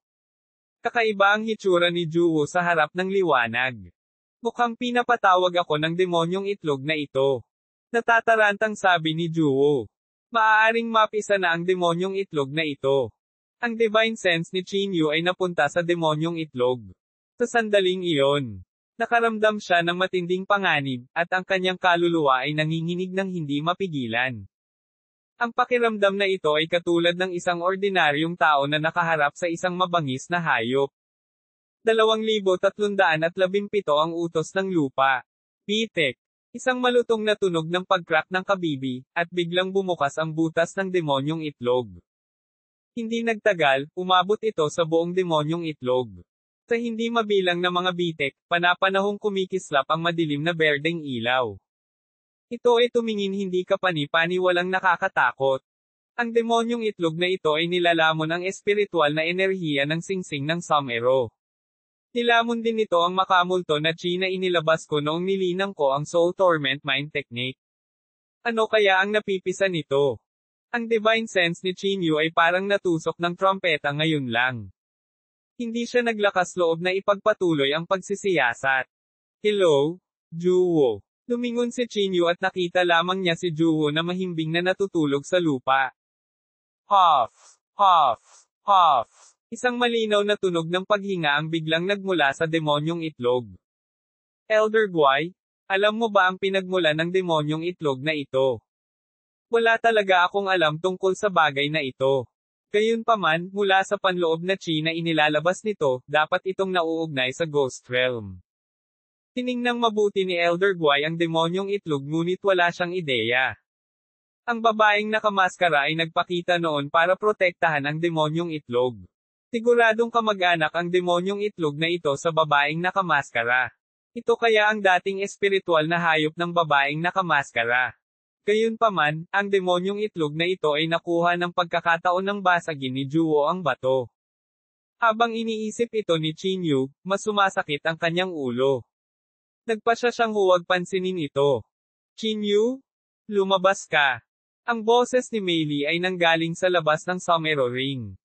Kakaiba ang hitsura ni Juwo sa harap ng liwanag. Mukhang pinapatawag ako ng demonyong itlog na ito. Natatarantang sabi ni Juwo. Maaaring mapisa na ang demonyong itlog na ito. Ang divine sense ni Chinyu ay napunta sa demonyong itlog. Sa sandaling iyon, nakaramdam siya ng matinding panganib, at ang kanyang kaluluwa ay nanginginig ng hindi mapigilan. Ang pakiramdam na ito ay katulad ng isang ordinaryong tao na nakaharap sa isang mabangis na hayop. 2,317 ang utos ng lupa. Pitek. Isang malutong na tunog ng pag-crack ng kabibi, at biglang bumukas ang butas ng demonyong itlog. Hindi nagtagal, umabot ito sa buong demonyong itlog. Sa hindi mabilang na mga bitek, panapanahong kumikislap ang madilim na berdeng ilaw. Ito ay tumingin hindi kapani-pani walang nakakatakot. Ang demonyong itlog na ito ay nilalamon ang espiritual na enerhiya ng singsing ng Somero. Nilamon din nito ang makamulto na chi na inilabas ko noong nilinang ko ang Soul Torment Mind Technique. Ano kaya ang napipisa nito? Ang divine sense ni Chinyu ay parang natusok ng trompeta ngayon lang. Hindi siya naglakas loob na ipagpatuloy ang pagsisiyasat. Hello, Juwo. Lumingon si Chinyu at nakita lamang niya si Juwo na mahimbing na natutulog sa lupa. Huff, huff, huff. Isang malinaw na tunog ng paghinga ang biglang nagmula sa demonyong itlog. Elder Guy, alam mo ba ang pinagmula ng demonyong itlog na ito? Wala talaga akong alam tungkol sa bagay na ito. Gayunpaman, mula sa panloob na chi na inilalabas nito, dapat itong nauugnay sa Ghost Realm. Tiningnang mabuti ni Elder Guy ang demonyong itlog ngunit wala siyang ideya. Ang babaeng nakamaskara ay nagpakita noon para protektahan ang demonyong itlog. Siguradong kamag-anak ang demonyong itlog na ito sa babaeng nakamaskara. Ito kaya ang dating espiritual na hayop ng babaeng nakamaskara. Gayunpaman, ang demonyong itlog na ito ay nakuha ng pagkakataon ng basagin ni Juwo ang bato. Habang iniisip ito ni Chinyu, mas sumasakit ang kanyang ulo. Nagpasya siyang huwag pansinin ito. Chinyu? Lumabas ka. Ang boses ni Meili ay nanggaling sa labas ng Somero Ring.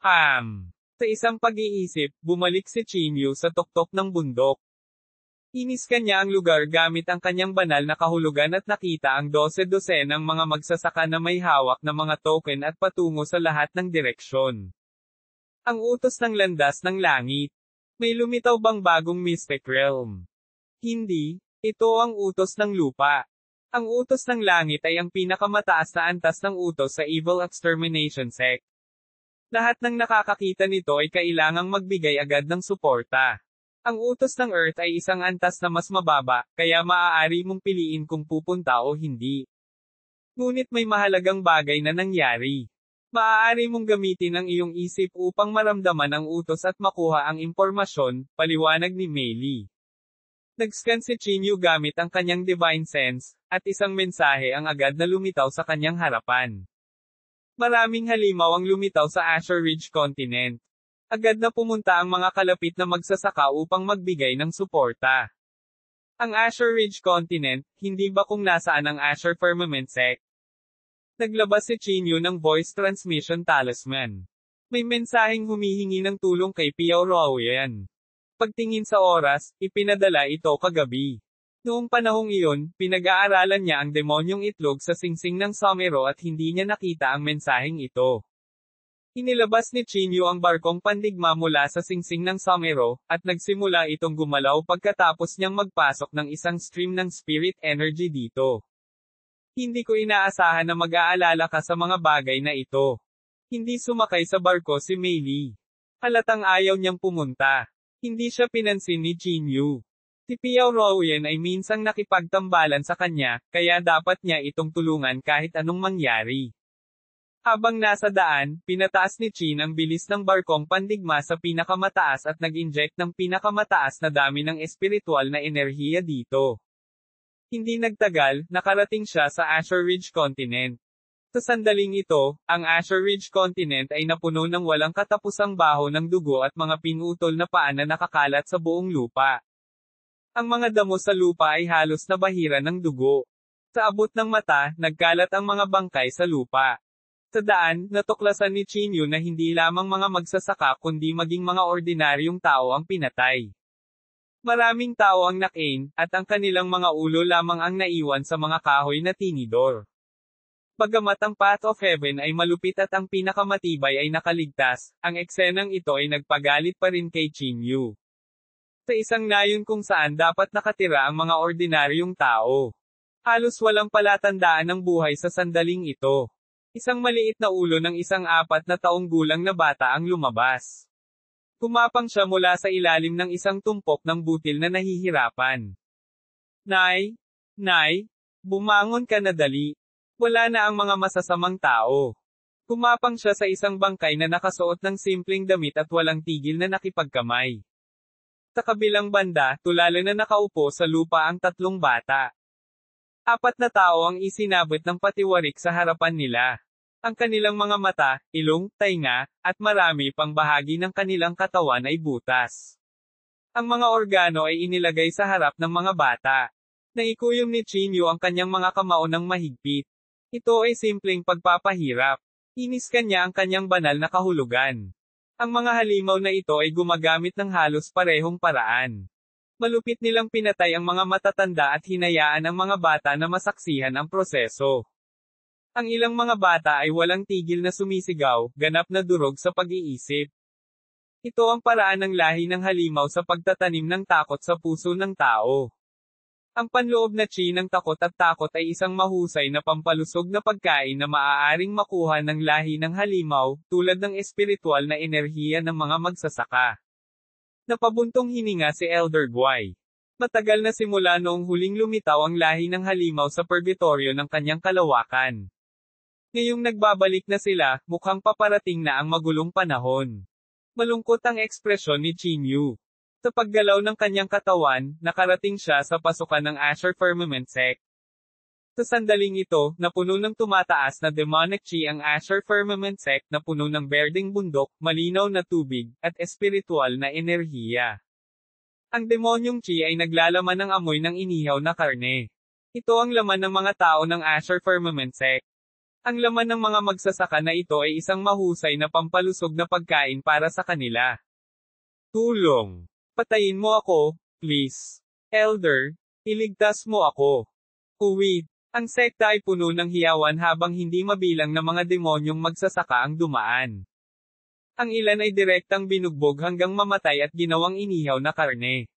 Sa isang pag-iisip, bumalik si Chinyu sa tuktok ng bundok. Iniskan niya ang lugar gamit ang kanyang banal na kahulugan at nakita ang 12 ng mga magsasaka na may hawak na mga token at patungo sa lahat ng direksyon. Ang utos ng landas ng langit. May lumitaw bang bagong mystic realm? Hindi, ito ang utos ng lupa. Ang utos ng langit ay ang pinakamataas na antas ng utos sa Evil Extermination Sect. Lahat ng nakakakita nito ay kailangang magbigay agad ng suporta. Ang utos ng Earth ay isang antas na mas mababa, kaya maaari mong piliin kung pupunta o hindi. Ngunit may mahalagang bagay na nangyari. Maaari mong gamitin ang iyong isip upang maramdaman ang utos at makuha ang impormasyon, paliwanag ni Meili. Nag-scan si Chinyu gamit ang kanyang divine sense, at isang mensahe ang agad na lumitaw sa kanyang harapan. Maraming halimaw ang lumitaw sa Azure Ridge Continent. Agad na pumunta ang mga kalapit na magsasaka upang magbigay ng suporta. Ang Azure Ridge Continent, hindi ba kung nasaan ang Azure Firmament Sect? Naglabas si Chinyu ng voice transmission talisman. May mensaheng humihingi ng tulong kay Piao Royan. Pagtingin sa oras, ipinadala ito kagabi. Noong panahong iyon, pinag-aaralan niya ang demonyong itlog sa singsing ng Somero at hindi niya nakita ang mensaheng ito. Inilabas ni Chinyu ang barkong pandigma mula sa singsing ng Somero, at nagsimula itong gumalaw pagkatapos niyang magpasok ng isang stream ng spirit energy dito. Hindi ko inaasahan na mag-aalala ka sa mga bagay na ito. Hindi sumakay sa barko si Meili. Halatang ayaw niyang pumunta. Hindi siya pinansin ni Chinyu. Si Piao Royan ay minsang nakipagtambalan sa kanya, kaya dapat niya itong tulungan kahit anong mangyari. Habang nasa daan, pinataas ni Chin ang bilis ng barkong pandigma sa pinakamataas at nag-inject ng pinakamataas na dami ng espiritual na enerhiya dito. Hindi nagtagal, nakarating siya sa Azure Ridge Continent. Sa sandaling ito, ang Azure Ridge Continent ay napuno ng walang katapusang baho ng dugo at mga pinutol na paa na nakakalat sa buong lupa. Ang mga damo sa lupa ay halos nabahira ng dugo. Sa abot ng mata, nagkalat ang mga bangkay sa lupa. Sa daan, natuklasan ni Chinyu na hindi lamang mga magsasaka kundi maging mga ordinaryong tao ang pinatay. Maraming tao ang nakain, at ang kanilang mga ulo lamang ang naiwan sa mga kahoy na tinidor. Bagamat ang Path of Heaven ay malupit at ang pinakamatibay ay nakaligtas, ang eksenang ito ay nagpagalit pa rin kay Chinyu. Sa isang nayon kung saan dapat nakatira ang mga ordinaryong tao. Halos walang palatandaan ng buhay sa sandaling ito. Isang maliit na ulo ng isang 4 na taong gulang na bata ang lumabas. Kumapang siya mula sa ilalim ng isang tumpok ng butil na nahihirapan. Nay! Nay! Bumangon ka na dali! Wala na ang mga masasamang tao. Kumapang siya sa isang bangkay na nakasuot ng simpleng damit at walang tigil na nakipagkamay. Sa kabilang banda, tulala na nakaupo sa lupa ang 3 bata. 4 na tao ang isinabot ng patiwarik sa harapan nila. Ang kanilang mga mata, ilong, tainga, at marami pang bahagi ng kanilang katawan ay butas. Ang mga organo ay inilagay sa harap ng mga bata. Naikuyom ni Chinyu ang kanyang mga kamao ng mahigpit. Ito ay simpleng pagpapahirap. Inis kanya ang kanyang banal na kahulugan. Ang mga halimaw na ito ay gumagamit ng halos parehong paraan. Malupit nilang pinatay ang mga matatanda at hinayaan ang mga bata na masaksihan ang proseso. Ang ilang mga bata ay walang tigil na sumisigaw, ganap na durog sa pag-iisip. Ito ang paraan ng lahi ng halimaw sa pagtatanim ng takot sa puso ng tao. Ang panloob na chi ng takot at takot ay isang mahusay na pampalusog na pagkain na maaaring makuha ng lahi ng halimaw, tulad ng espiritual na enerhiya ng mga magsasaka. Napabuntong hininga si Elder Guai. Matagal na simula noong huling lumitaw ang lahi ng halimaw sa purgatorio ng kanyang kalawakan. Ngayong nagbabalik na sila, mukhang paparating na ang magulong panahon. Malungkot ang ekspresyon ni Chinyu. Sa paggalaw ng kanyang katawan, nakarating siya sa pasukan ng Asher Firmament Sect. Sa sandaling ito, napuno ng tumataas na demonic chi ang Asher Firmament Sect na puno ng berdeng bundok, malinaw na tubig, at espiritual na enerhiya. Ang demonyong chi ay naglalaman ng amoy ng inihaw na karne. Ito ang laman ng mga tao ng Asher Firmament Sect. Ang laman ng mga magsasaka na ito ay isang mahusay na pampalusog na pagkain para sa kanila. Tulong. Patayin mo ako, please. Elder, iligtas mo ako. Uwit. Ang sekta ay puno ng hiyawan habang hindi mabilang na mga demonyong magsasaka ang dumaan. Ang ilan ay direktang binugbog hanggang mamatay at ginawang inihaw na karne.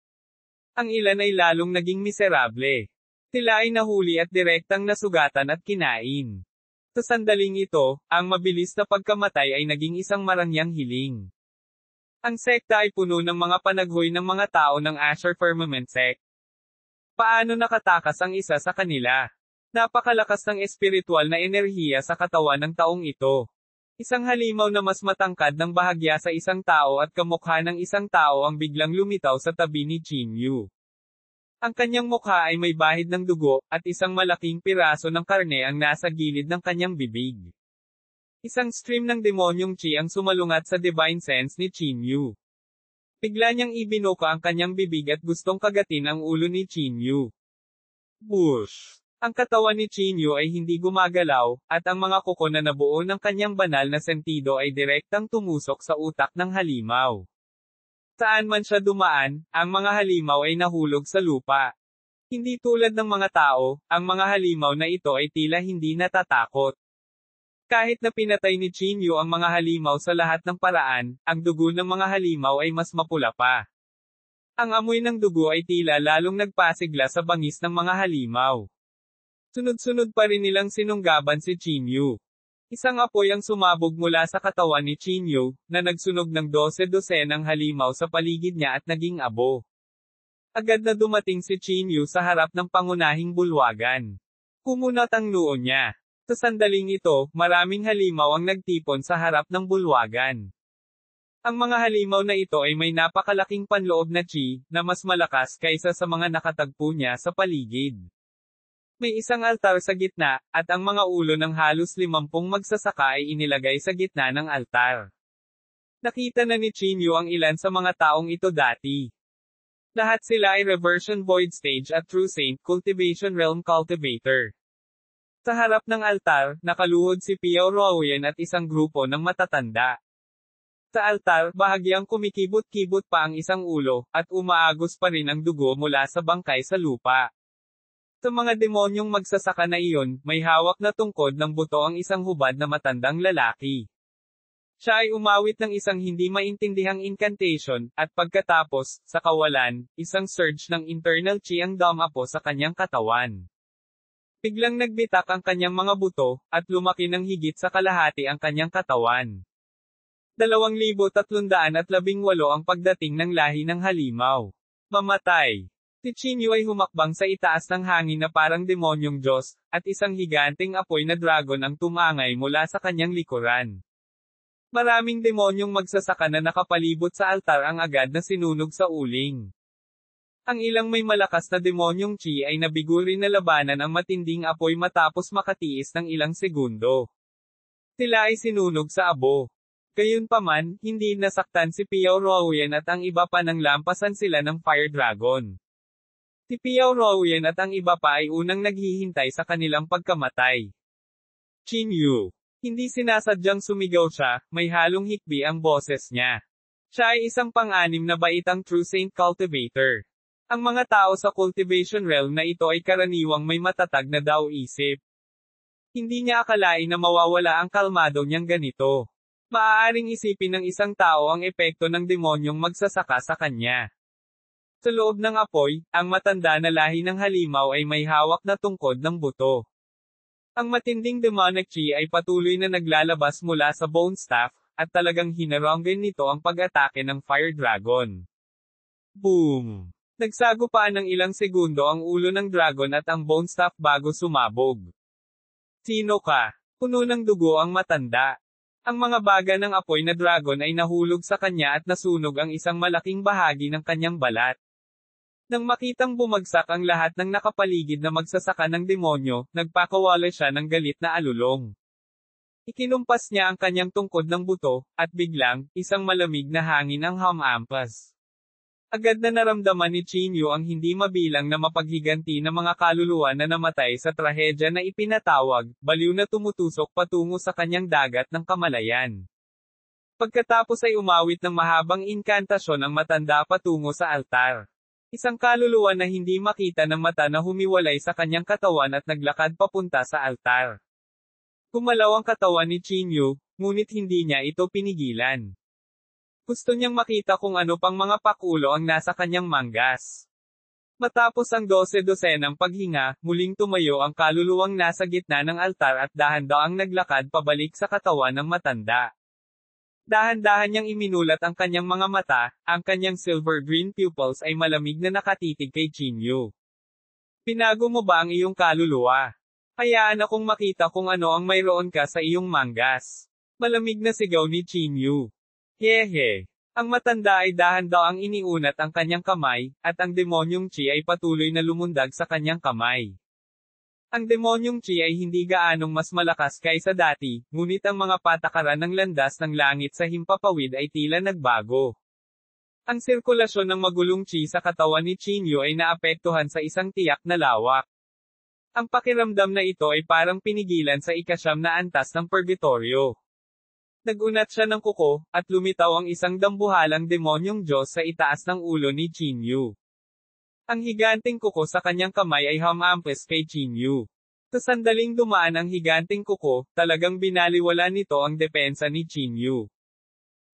Ang ilan ay lalong naging miserable. Sila ay nahuli at direktang nasugatan at kinain. Sa sandaling ito, ang mabilis na pagkamatay ay naging isang marangyang hiling. Ang sekta ay puno ng mga panaghoy ng mga tao ng Asher Firmament Sect. Paano nakatakas ang isa sa kanila? Napakalakas ng espiritual na enerhiya sa katawan ng taong ito. Isang halimaw na mas matangkad ng bahagya sa isang tao at kamukha ng isang tao ang biglang lumitaw sa tabi ni Chinyu. Ang kanyang mukha ay may bahid ng dugo, at isang malaking piraso ng karne ang nasa gilid ng kanyang bibig. Isang stream ng demonyong chi ang sumalungat sa divine sense ni Chinyu. Bigla niyang ibinuka ang kanyang bibig at gustong kagatin ang ulo ni Chinyu. Bush! Ang katawan ni Chinyu ay hindi gumagalaw, at ang mga kuko na nabuo ng kanyang banal na sentido ay direktang tumusok sa utak ng halimaw. Saan man siya dumaan, ang mga halimaw ay nahulog sa lupa. Hindi tulad ng mga tao, ang mga halimaw na ito ay tila hindi natatakot. Kahit na pinatay ni Chinyu ang mga halimaw sa lahat ng paraan, ang dugo ng mga halimaw ay mas mapula pa. Ang amoy ng dugo ay tila lalong nagpasigla sa bangis ng mga halimaw. Sunod-sunod pa rin nilang sinunggaban si Chinyu. Isang apoy ang sumabog mula sa katawan ni Chinyu, na nagsunog ng 12-dosenang halimaw sa paligid niya at naging abo. Agad na dumating si Chinyu sa harap ng pangunahing bulwagan. Kumunat ang noo niya. Sa sandaling ito, maraming halimaw ang nagtipon sa harap ng bulwagan. Ang mga halimaw na ito ay may napakalaking panloob na chi, na mas malakas kaysa sa mga nakatagpo niya sa paligid. May isang altar sa gitna, at ang mga ulo ng halos 50 magsasaka ay inilagay sa gitna ng altar. Nakita na ni Chinyu ang ilan sa mga taong ito dati. Lahat sila ay Reversion Void Stage at True Saint Cultivation Realm Cultivator. Sa harap ng altar, nakaluhod si Piao Rowen at isang grupo ng matatanda. Sa altar, bahagyang kumikibot-kibot pa ang isang ulo, at umaagos pa rin ang dugo mula sa bangkay sa lupa. Sa mga demonyong magsasaka na iyon, may hawak na tungkod ng buto ang isang hubad na matandang lalaki. Siya ay umawit ng isang hindi maintindihang incantation, at pagkatapos, sa kawalan, isang surge ng internal chi ang dumapo sa kanyang katawan. Biglang nagbitak ang kanyang mga buto, at lumaki ng higit sa kalahati ang kanyang katawan. 2,318 ang pagdating ng lahi ng halimaw. Mamatay. Si Chinyu ay humakbang sa itaas ng hangin na parang demonyong Diyos, at isang higanteng apoy na dragon ang tumangay mula sa kanyang likuran. Maraming demonyong magsasaka na nakapalibot sa altar ang agad na sinunog sa uling. Ang ilang may malakas na demonyong chi ay nabigo rin na labanan ang matinding apoy matapos makatiis ng ilang segundo. Sila ay sinunog sa abo. Gayunpaman, hindi nasaktan si Piao Ruoyan at ang iba pa nang lampasan sila ng Fire Dragon. Si Piao Ruoyan at ang iba pa ay unang naghihintay sa kanilang pagkamatay. Qin Yu. Hindi sinasadyang sumigaw siya, may halong hikbi ang boses niya. Siya ay isang pang-anim na baitang True Saint Cultivator. Ang mga tao sa cultivation realm na ito ay karaniwang may matatag na Dao-isip. Hindi niya akalain na mawawala ang kalmado niyang ganito. Maaaring isipin ng isang tao ang epekto ng demonyong magsasaka sa kanya. Sa loob ng apoy, ang matanda na lahi ng halimaw ay may hawak na tungkod ng buto. Ang matinding demonic chi ay patuloy na naglalabas mula sa bone staff, at talagang hinaranggan nito ang pag-atake ng Fire Dragon. Boom! Nagsagupaan ng ilang segundo ang ulo ng dragon at ang bone staff bago sumabog. Sino ka? Puno ng dugo ang matanda. Ang mga baga ng apoy na dragon ay nahulog sa kanya at nasunog ang isang malaking bahagi ng kanyang balat. Nang makitang bumagsak ang lahat ng nakapaligid na magsasaka ng demonyo, nagpakawala siya ng galit na alulong. Ikinumpas niya ang kanyang tungkod ng buto, at biglang, isang malamig na hangin ang hamampas. Agad na naramdaman ni Qin Yu ang hindi mabilang na mapaghiganti na mga kaluluwa na namatay sa trahedya na ipinatawag, baliw na tumutusok patungo sa kanyang dagat ng kamalayan. Pagkatapos ay umawit ng mahabang inkantasyon ang matanda patungo sa altar. Isang kaluluwa na hindi makita ng mata na humiwalay sa kanyang katawan at naglakad papunta sa altar. Gumalaw ang katawan ni Qin Yu, ngunit hindi niya ito pinigilan. Gusto niyang makita kung ano pang mga pakulo ang nasa kanyang manggas. Matapos ang 12-dosenang paghinga, muling tumayo ang kaluluwang nasa gitna ng altar at dahan-daang naglakad pabalik sa katawan ng matanda. Dahan-dahan niyang iminulat ang kanyang mga mata, ang kanyang silver-green pupils ay malamig na nakatitig kay Qin Yu. Pinago mo ba ang iyong kaluluwa? Hayaan akong makita kung ano ang mayroon ka sa iyong manggas. Malamig na sigaw ni Qin Yu. Hehe. Ang matanda ay dahan-daang iniunat ang kanyang kamay, at ang demonyong chi ay patuloy na lumundag sa kanyang kamay. Ang demonyong chi ay hindi gaanong mas malakas kaysa dati, ngunit ang mga patakaran ng landas ng langit sa himpapawid ay tila nagbago. Ang sirkulasyon ng magulong chi sa katawan ni Qin Yu ay naapektuhan sa isang tiyak na lawak. Ang pakiramdam na ito ay parang pinigilan sa ikasyam na antas ng purgatorio. Nagunat siya ng kuko, at lumitaw ang isang dambuhalang demonyong Diyos sa itaas ng ulo ni Qin Yu. Ang higanting kuko sa kanyang kamay ay humampes kay Qin Yu. Sa sandaling dumaan ang higanting kuko, talagang binaliwala nito ang depensa ni Qin Yu.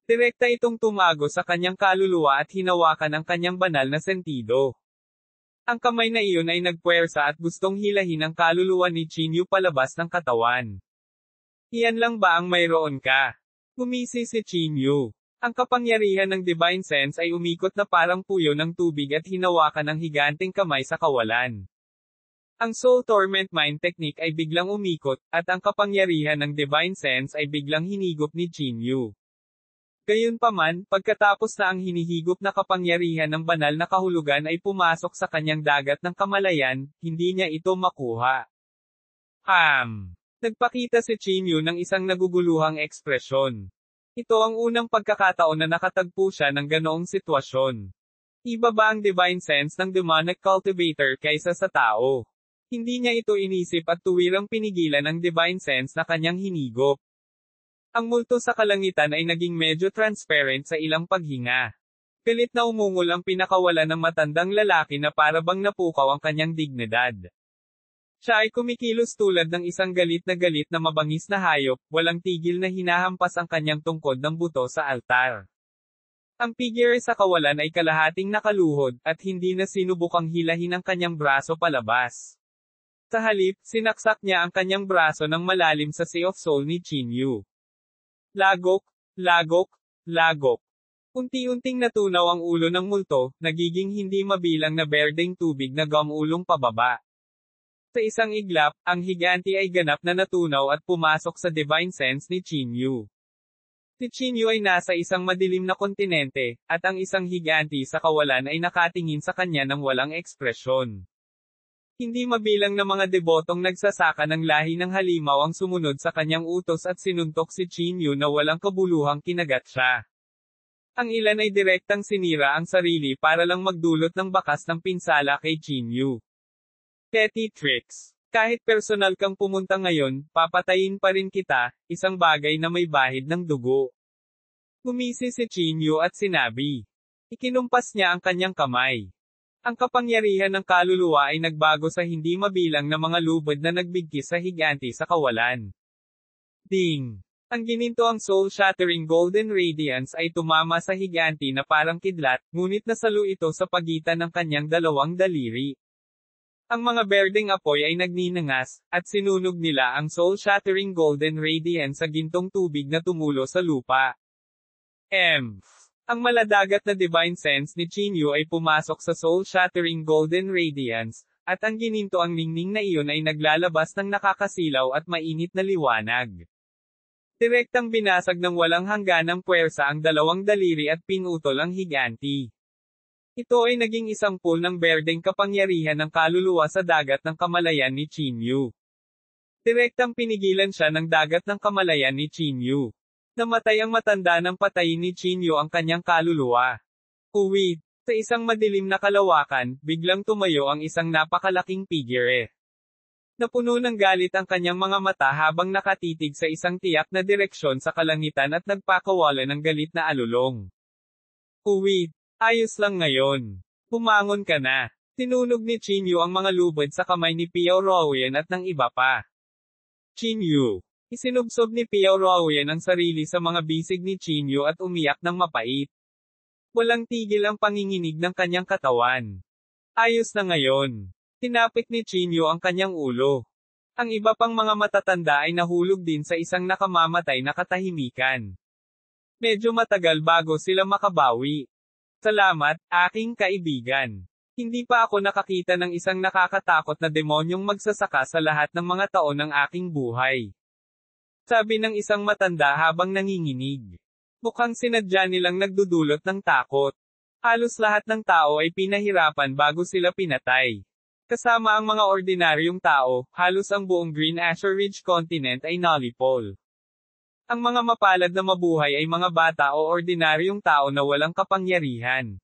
Direkta itong tumago sa kanyang kaluluwa at hinawakan ang kanyang banal na sentido. Ang kamay na iyon ay nagpuwersa at gustong hilahin ang kaluluwa ni Qin Yu palabas ng katawan. Iyan lang ba ang mayroon ka? Gumisi si Qin Yu. Ang kapangyarihan ng Divine Sense ay umikot na parang puyo ng tubig at hinawakan ang higanting kamay sa kawalan. Ang Soul Torment Mind Technique ay biglang umikot, at ang kapangyarihan ng Divine Sense ay biglang hinigop ni Qin Yu. Gayunpaman, pagkatapos na ang hinihigop na kapangyarihan ng banal na kahulugan ay pumasok sa kanyang dagat ng kamalayan, hindi niya ito makuha. Nagpakita si Qin Yu ng isang naguguluhang ekspresyon. Ito ang unang pagkakataon na nakatagpo siya ng ganoong sitwasyon. Iba ba ang Divine Sense ng Demonic Cultivator kaysa sa tao? Hindi niya ito inisip at tuwirang pinigilan ang Divine Sense na kanyang hinigop. Ang multo sa kalangitan ay naging medyo transparent sa ilang paghinga. Galit na umungol ang pinakawalan ng matandang lalaki na para bang napukaw ang kanyang dignidad. Siya ay kumikilos tulad ng isang galit na mabangis na hayop, walang tigil na hinahampas ang kanyang tungkod ng buto sa altar. Ang figure sa kawalan ay kalahating nakaluhod, at hindi na sinubukang hilahin ang kanyang braso palabas. Sa halip, sinaksak niya ang kanyang braso ng malalim sa Sea of Soul ni Qin Yu. Lagok, lagok, lagok. Unti-unting natunaw ang ulo ng multo, nagiging hindi mabilang na berdeng tubig na gumulong pababa. Sa isang iglap, ang higanti ay ganap na natunaw at pumasok sa Divine Sense ni Qin Yu. Si Qin Yu ay nasa isang madilim na kontinente, at ang isang higanti sa kawalan ay nakatingin sa kanya ng walang ekspresyon. Hindi mabilang na mga debotong nagsasaka ng lahi ng halimaw ang sumunod sa kanyang utos at sinuntok si Qin Yu na walang kabuluhang kinagat siya. Ang ilan ay direktang sinira ang sarili para lang magdulot ng bakas ng pinsala kay Qin Yu. Petty tricks. Kahit personal kang pumunta ngayon, papatayin pa rin kita, isang bagay na may bahid ng dugo. Gumisi si Qin Yu at sinabi. Ikinumpas niya ang kanyang kamay. Ang kapangyarihan ng kaluluwa ay nagbago sa hindi mabilang na mga lubid na nagbigkis sa higanti sa kawalan. Ding! Ang gininto soul-shattering golden radiance ay tumama sa higanti na parang kidlat, ngunit nasalo ito sa pagitan ng kanyang dalawang daliri. Ang mga berdeng apoy ay nagninangas, at sinunog nila ang soul-shattering golden radiance sa gintong tubig na tumulo sa lupa. Ang maladagat na divine sense ni Qin Yu ay pumasok sa soul-shattering golden radiance, at ang gininto ang ningning na iyon ay naglalabas ng nakakasilaw at mainit na liwanag. Direktang binasag ng walang hangganang puwersa ang dalawang daliri at pinutol ang higanti. Ito ay naging isang pool ng berdeng kapangyarihan ng kaluluwa sa dagat ng kamalayan ni Qin Yu. Direktang pinigilan siya ng dagat ng kamalayan ni Qin Yu. Namatay ang matanda ng patayin ni Qin Yu ang kanyang kaluluwa. Uwi, sa isang madilim na kalawakan, biglang tumayo ang isang napakalaking figure. Napuno ng galit ang kanyang mga mata habang nakatitig sa isang tiyak na direksyon sa kalangitan at nagpakawala ng galit na alulong. Uwi, ayos lang ngayon. Bumangon ka na. Tinunog ni Qin Yu ang mga lubid sa kamay ni Piao Ruoyan at ng iba pa. Qin Yu. Isinubsob ni Piao Ruoyan ang sarili sa mga bisig ni Qin Yu at umiyak ng mapait. Walang tigil ang panginginig ng kanyang katawan. Ayos na ngayon. Tinapik ni Qin Yu ang kanyang ulo. Ang iba pang mga matatanda ay nahulog din sa isang nakamamatay na katahimikan. Medyo matagal bago sila makabawi. Salamat, aking kaibigan. Hindi pa ako nakakita ng isang nakakatakot na demonyong magsasaka sa lahat ng mga taon ng aking buhay. Sabi ng isang matanda habang nanginginig. Mukhang sinadya nilang nagdudulot ng takot. Halos lahat ng tao ay pinahirapan bago sila pinatay. Kasama ang mga ordinaryong tao, halos ang buong Green Azure Ridge continent ay nalipol. Ang mga mapalad na mabuhay ay mga bata o ordinaryong tao na walang kapangyarihan.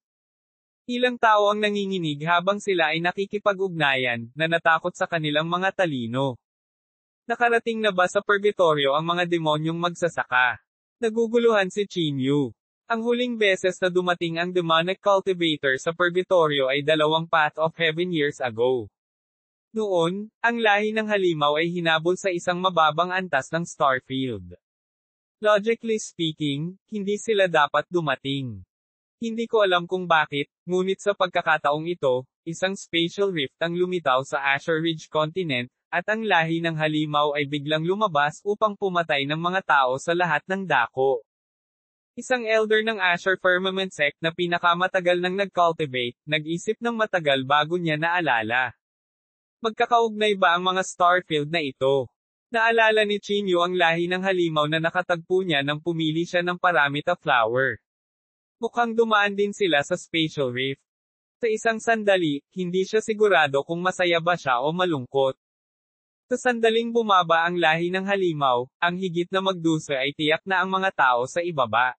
Ilang tao ang nanginginig habang sila ay nakikipag-ugnayan, na natakot sa kanilang mga talino. Nakarating na ba sa purgatorio ang mga demonyong magsasaka? Naguguluhan si Qin Yu. Ang huling beses na dumating ang demonic cultivator sa purgatorio ay 2 Path of Heaven years ago. Noon, ang lahi ng halimaw ay hinabol sa isang mababang antas ng starfield. Logically speaking, hindi sila dapat dumating. Hindi ko alam kung bakit, ngunit sa pagkakataong ito, isang spatial rift ang lumitaw sa Azure Ridge continent, at ang lahi ng halimaw ay biglang lumabas upang pumatay ng mga tao sa lahat ng dako. Isang elder ng Azure Firmament sect na pinakamatagal nang nag-cultivate, nag-isip ng matagal bago niya naalala. Magkakaugnay ba ang mga starfield na ito? Naalala ni Qin Yu ang lahi ng halimaw na nakatagpo niya nang pumili siya ng paramita flower. Mukhang dumaan din sila sa spatial rift. Sa isang sandali, hindi siya sigurado kung masaya ba siya o malungkot. Sa sandaling bumaba ang lahi ng halimaw, ang higit na magdusa ay tiyak na ang mga tao sa ibaba.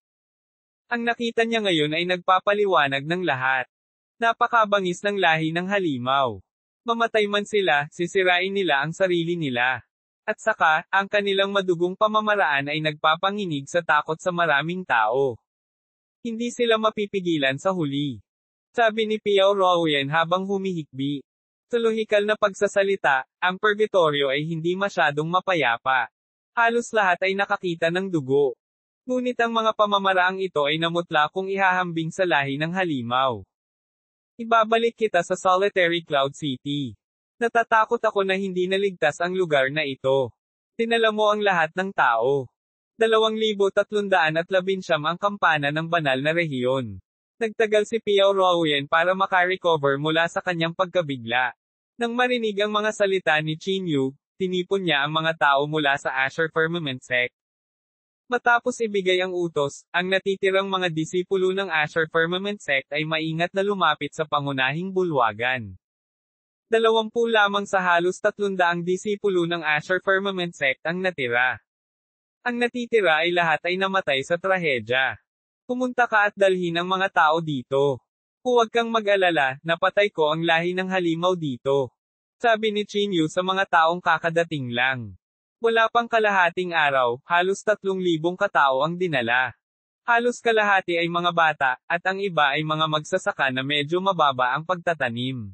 Ang nakita niya ngayon ay nagpapaliwanag ng lahat. Napakabangis ng lahi ng halimaw. Mamatay man sila, sisirain nila ang sarili nila. At saka, ang kanilang madugong pamamaraan ay nagpapanginig sa takot sa maraming tao. Hindi sila mapipigilan sa huli. Sabi ni Piao Ruoyan habang humihikbi. Sa lohikal na pagsasalita, ang purgatorio ay hindi masyadong mapayapa. Halos lahat ay nakakita ng dugo. Ngunit ang mga pamamaraang ito ay namutla kung ihahambing sa lahi ng halimaw. Ibabalik kita sa solitary cloud city. Natatakot ako na hindi naligtas ang lugar na ito. Tinala mo ang lahat ng tao. 2,319 ang kampana ng banal na rehiyon. Nagtagal si Piao Ruoyan para makarecover mula sa kanyang pagkabigla. Nang marinig ang mga salita ni Qin Yu, tinipon niya ang mga tao mula sa Azure Firmament sect. Matapos ibigay ang utos, ang natitirang mga disipulo ng Azure Firmament sect ay maingat na lumapit sa pangunahing bulwagan. 20 lamang sa halos 300 disipulo ng Asher Firmament Sect ang natira. Ang natitira ay lahat ay namatay sa trahedya. Pumunta ka at dalhin ang mga tao dito. Huwag kang mag-alala, napatay ko ang lahi ng halimaw dito. Sabi ni Chinyu sa mga taong kakadating lang. Wala pang kalahating araw, halos 3,000 katao ang dinala. Halos kalahati ay mga bata, at ang iba ay mga magsasaka na medyo mababa ang pagtatanim.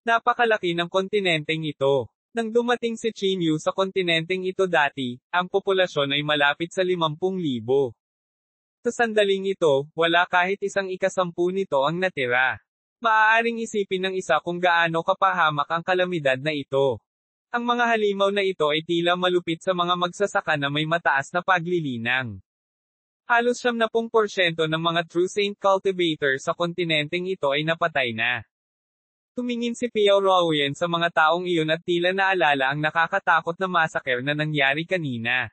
Napakalaki ng kontinenteng ito. Nang dumating si Chinyu sa kontinenteng ito dati, ang populasyon ay malapit sa 50,000. Sa sandaling ito, wala kahit isang ika-10 nito ang natira. Maaaring isipin ng isa kung gaano kapahamak ang kalamidad na ito. Ang mga halimaw na ito ay tila malupit sa mga magsasaka na may mataas na paglilinang. Halos 70% ng mga true saint cultivators sa kontinenteng ito ay napatay na. Tumingin si Piao Ruoyan sa mga taong iyon at tila naalala ang nakakatakot na massacre na nangyari kanina.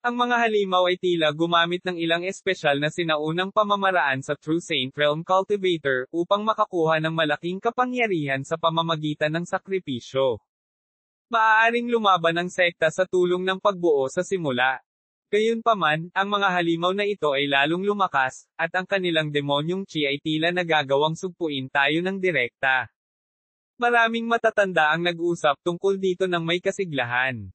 Ang mga halimaw ay tila gumamit ng ilang espesyal na sinaunang pamamaraan sa True Saint Realm Cultivator upang makakuha ng malaking kapangyarihan sa pamamagitan ng sakripisyo. Maaaring lumaban ang sekta sa tulong ng pagbuo sa simula. Gayunpaman, ang mga halimaw na ito ay lalong lumakas, at ang kanilang demonyong chi ay tila nagagawang sugpuin tayo ng direkta. Maraming matatanda ang nag-usap tungkol dito ng may kasiglahan.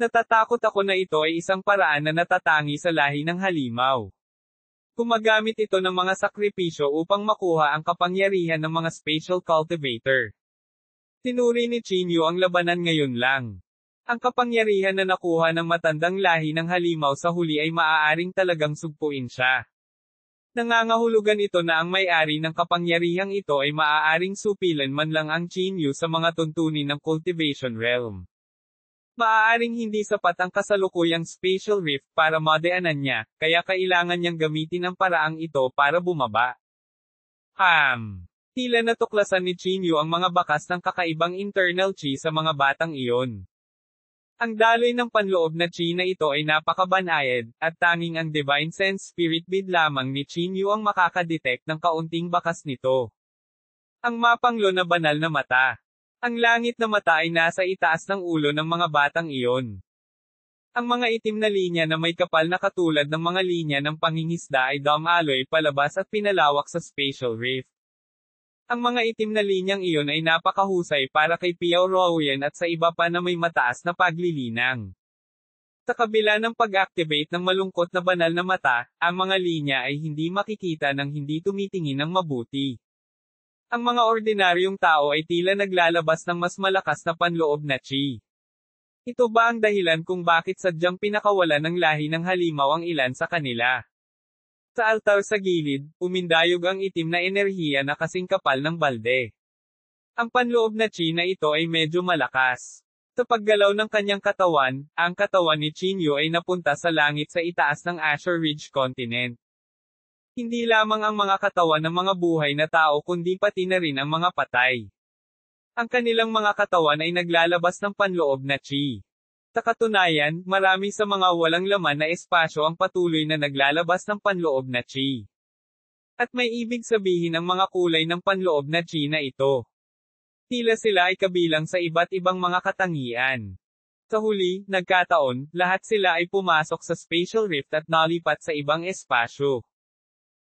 Natatakot ako na ito ay isang paraan na natatangi sa lahi ng halimaw. Gumagamit ito ng mga sakripisyo upang makuha ang kapangyarihan ng mga spatial cultivator. Tinuri ni Chinyu ang labanan ngayon lang. Ang kapangyarihan na nakuha ng matandang lahi ng halimaw sa huli ay maaaring talagang sugpuin siya. Nangangahulugan ito na ang may-ari ng kapangyarihang ito ay maaaring supilan man lang ang Chinyu sa mga tuntunin ng cultivation realm. Maaaring hindi sapat ang kasalukuyang spatial rift para madaanan niya, kaya kailangan niyang gamitin ang paraang ito para bumaba. Tila natuklasan ni Chinyu ang mga bakas ng kakaibang internal chi sa mga batang iyon. Ang daloy ng panloob na chi na ito ay napakabanayad, at tanging ang Divine Sense Spirit Bead lamang ni Chinyu ang makakadetect ng kaunting bakas nito. Ang mapanglo na banal na mata. Ang langit na mata ay nasa itaas ng ulo ng mga batang iyon. Ang mga itim na linya na may kapal na katulad ng mga linya ng pangingisda ay dumaloy palabas at pinalawak sa spatial rift. Ang mga itim na linyang iyon ay napakahusay para kay Piao Ruoyan at sa iba pa na may mataas na paglilinang. Sa kabila ng pag-activate ng malungkot na banal na mata, ang mga linya ay hindi makikita nang hindi tumitingin ng mabuti. Ang mga ordinaryong tao ay tila naglalabas ng mas malakas na panloob na chi. Ito ba ang dahilan kung bakit sadyang pinakawalan ng lahi ng halimaw ang ilan sa kanila? Sa altar sa gilid, umindayog ang itim na enerhiya na kasing kapal ng balde. Ang panloob na chi na ito ay medyo malakas. Sa paggalaw ng kanyang katawan, ang katawan ni Chinyu ay napunta sa langit sa itaas ng Asher Ridge Continent. Hindi lamang ang mga katawan ng mga buhay na tao kundi pati na rin ang mga patay. Ang kanilang mga katawan ay naglalabas ng panloob na chi. Sa katunayan, marami sa mga walang laman na espasyo ang patuloy na naglalabas ng panloob na chi. At may ibig sabihin ang mga kulay ng panloob na chi na ito. Tila sila ay kabilang sa iba't ibang mga katangian. Sa huli, nagkataon, lahat sila ay pumasok sa spatial rift at nalipat sa ibang espasyo.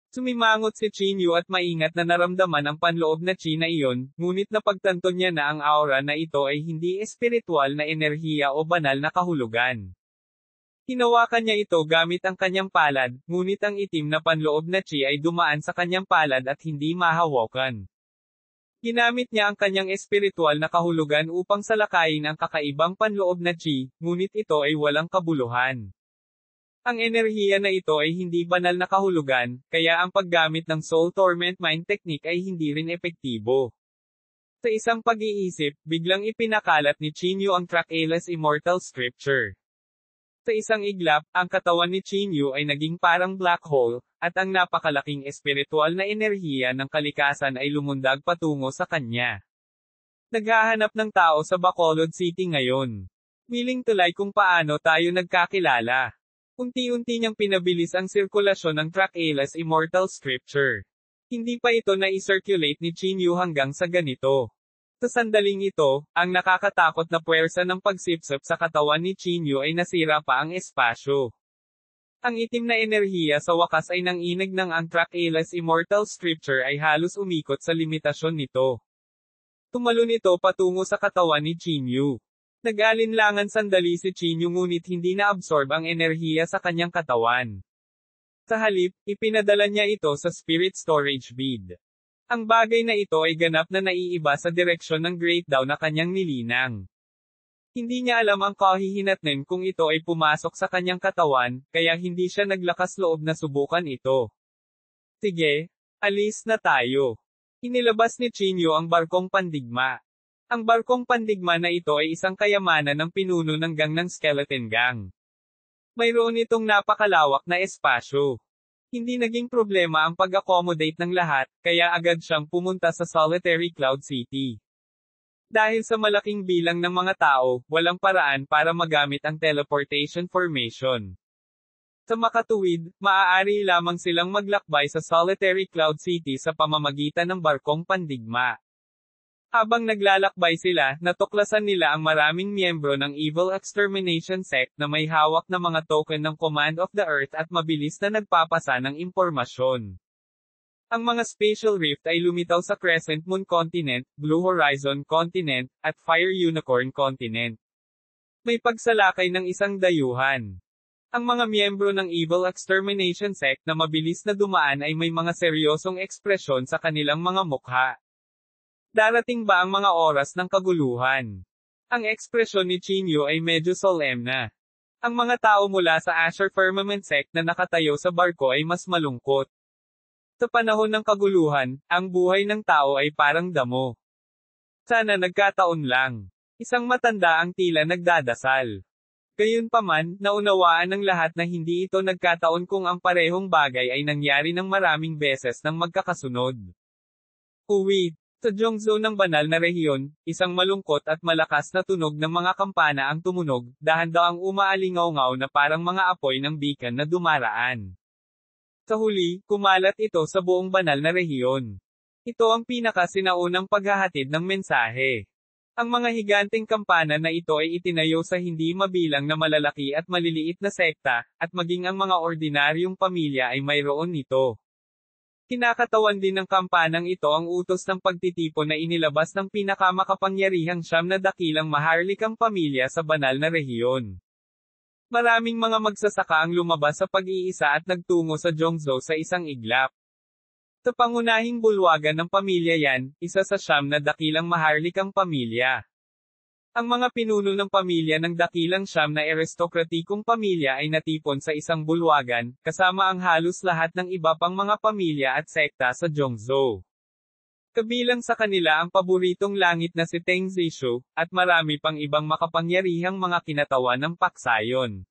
Sumimangot si Chinyu at maingat na naramdaman ang panloob na chi na iyon, ngunit napagtanto niya na ang aura na ito ay hindi espiritual na enerhiya o banal na kahulugan. Hinawakan niya ito gamit ang kanyang palad, ngunit ang itim na panloob na chi ay dumaan sa kanyang palad at hindi mahawakan. Ginamit niya ang kanyang espiritual na kahulugan upang salakayin ang kakaibang panloob na chi, ngunit ito ay walang kabuluhan. Ang enerhiya na ito ay hindi banal na kahulugan, kaya ang paggamit ng Soul Torment Mind Technique ay hindi rin epektibo. Sa isang pag-iisip, biglang ipinakalat ni Chinyu ang Trakelas Immortal Scripture. Sa isang iglap, ang katawan ni Chinyu ay naging parang black hole, at ang napakalaking espiritual na enerhiya ng kalikasan ay lumundag patungo sa kanya. Naghahanap ng tao sa Bacolod City ngayon. Willing tulay kung paano tayo nagkakilala. Unti-unti niyang pinabilis ang sirkulasyon ng Trakelas Immortal Scripture. Hindi pa ito na-circulate ni Chinyu hanggang sa ganito. Sa sandaling ito, ang nakakatakot na puwersa ng pagsipsip sa katawan ni Chinyu ay nasira pa ang espasyo. Ang itim na enerhiya sa wakas ay nanginag ng ang Trachea's immortal scripture ay halos umikot sa limitasyon nito. Tumalon ito patungo sa katawan ni Chinyu. Nag-alinlangan sandali si Chinyu ngunit hindi na-absorb ang enerhiya sa kanyang katawan. Sa halip, ipinadala niya ito sa spirit storage bead. Ang bagay na ito ay ganap na naiiba sa direksyon ng Great Daw na kanyang nilinang. Hindi niya alam ang kahihinatnan kung ito ay pumasok sa kanyang katawan, kaya hindi siya naglakas loob na subukan ito. Sige, alis na tayo. Inilabas ni Chinyu ang barkong pandigma. Ang barkong pandigma na ito ay isang kayamanan ng pinuno ng gang ng Skeleton Gang. Mayroon itong napakalawak na espasyo. Hindi naging problema ang pag-accommodate ng lahat, kaya agad siyang pumunta sa Solitary Cloud City. Dahil sa malaking bilang ng mga tao, walang paraan para magamit ang teleportation formation. Sa makatuwid, maaari lamang silang maglakbay sa Solitary Cloud City sa pamamagitan ng barkong pandigma. Habang naglalakbay sila, natuklasan nila ang maraming miyembro ng Evil Extermination Sect na may hawak na mga token ng Command of the Earth at mabilis na nagpapasa ng impormasyon. Ang mga spatial rift ay lumitaw sa Crescent Moon Continent, Blue Horizon Continent, at Fire Unicorn Continent. May pagsalakay ng isang dayuhan. Ang mga miyembro ng Evil Extermination Sect na mabilis na dumaan ay may mga seryosong ekspresyon sa kanilang mga mukha. Darating ba ang mga oras ng kaguluhan? Ang ekspresyon ni Chinyu ay medyo solemna. Ang mga tao mula sa Asher Firmament Sect na nakatayo sa barko ay mas malungkot. Sa panahon ng kaguluhan, ang buhay ng tao ay parang damo. Sana nagkataon lang. Isang matanda ang tila nagdadasal. Gayunpaman, naunawaan ng lahat na hindi ito nagkataon kung ang parehong bagay ay nangyari ng maraming beses ng magkakasunod. Uwi. Sa Gyeongsu ng banal na rehiyon, isang malungkot at malakas na tunog ng mga kampana ang tumunog, dahan-daang umaalingaw-ngaw na parang mga apoy ng bikan na dumaraan. Sa huli, kumalat ito sa buong banal na rehiyon. Ito ang pinaka-sinaunang paghahatid ng mensahe. Ang mga higanteng kampana na ito ay itinayo sa hindi mabilang na malalaki at maliliit na sekta, at maging ang mga ordinaryong pamilya ay mayroon nito. Kinakatawan din ng kampanang ito ang utos ng pagtitipon na inilabas ng pinakamakapangyarihang siyam na dakilang maharlikang pamilya sa banal na rehiyon. Maraming mga magsasaka ang lumabas sa pag-iisa at nagtungo sa Gyeongsu sa isang iglap. Sa pangunahing bulwagan ng pamilya yan, isa sa siyam na dakilang maharlikang pamilya. Ang mga pinuno ng pamilya ng dakilang siyam na aristokratikong pamilya ay natipon sa isang bulwagan, kasama ang halos lahat ng iba pang mga pamilya at sekta sa Gyeongsu. Kabilang sa kanila ang paboritong langit na si Teng Zishu, at marami pang ibang makapangyarihang mga kinatawan ng paksayon.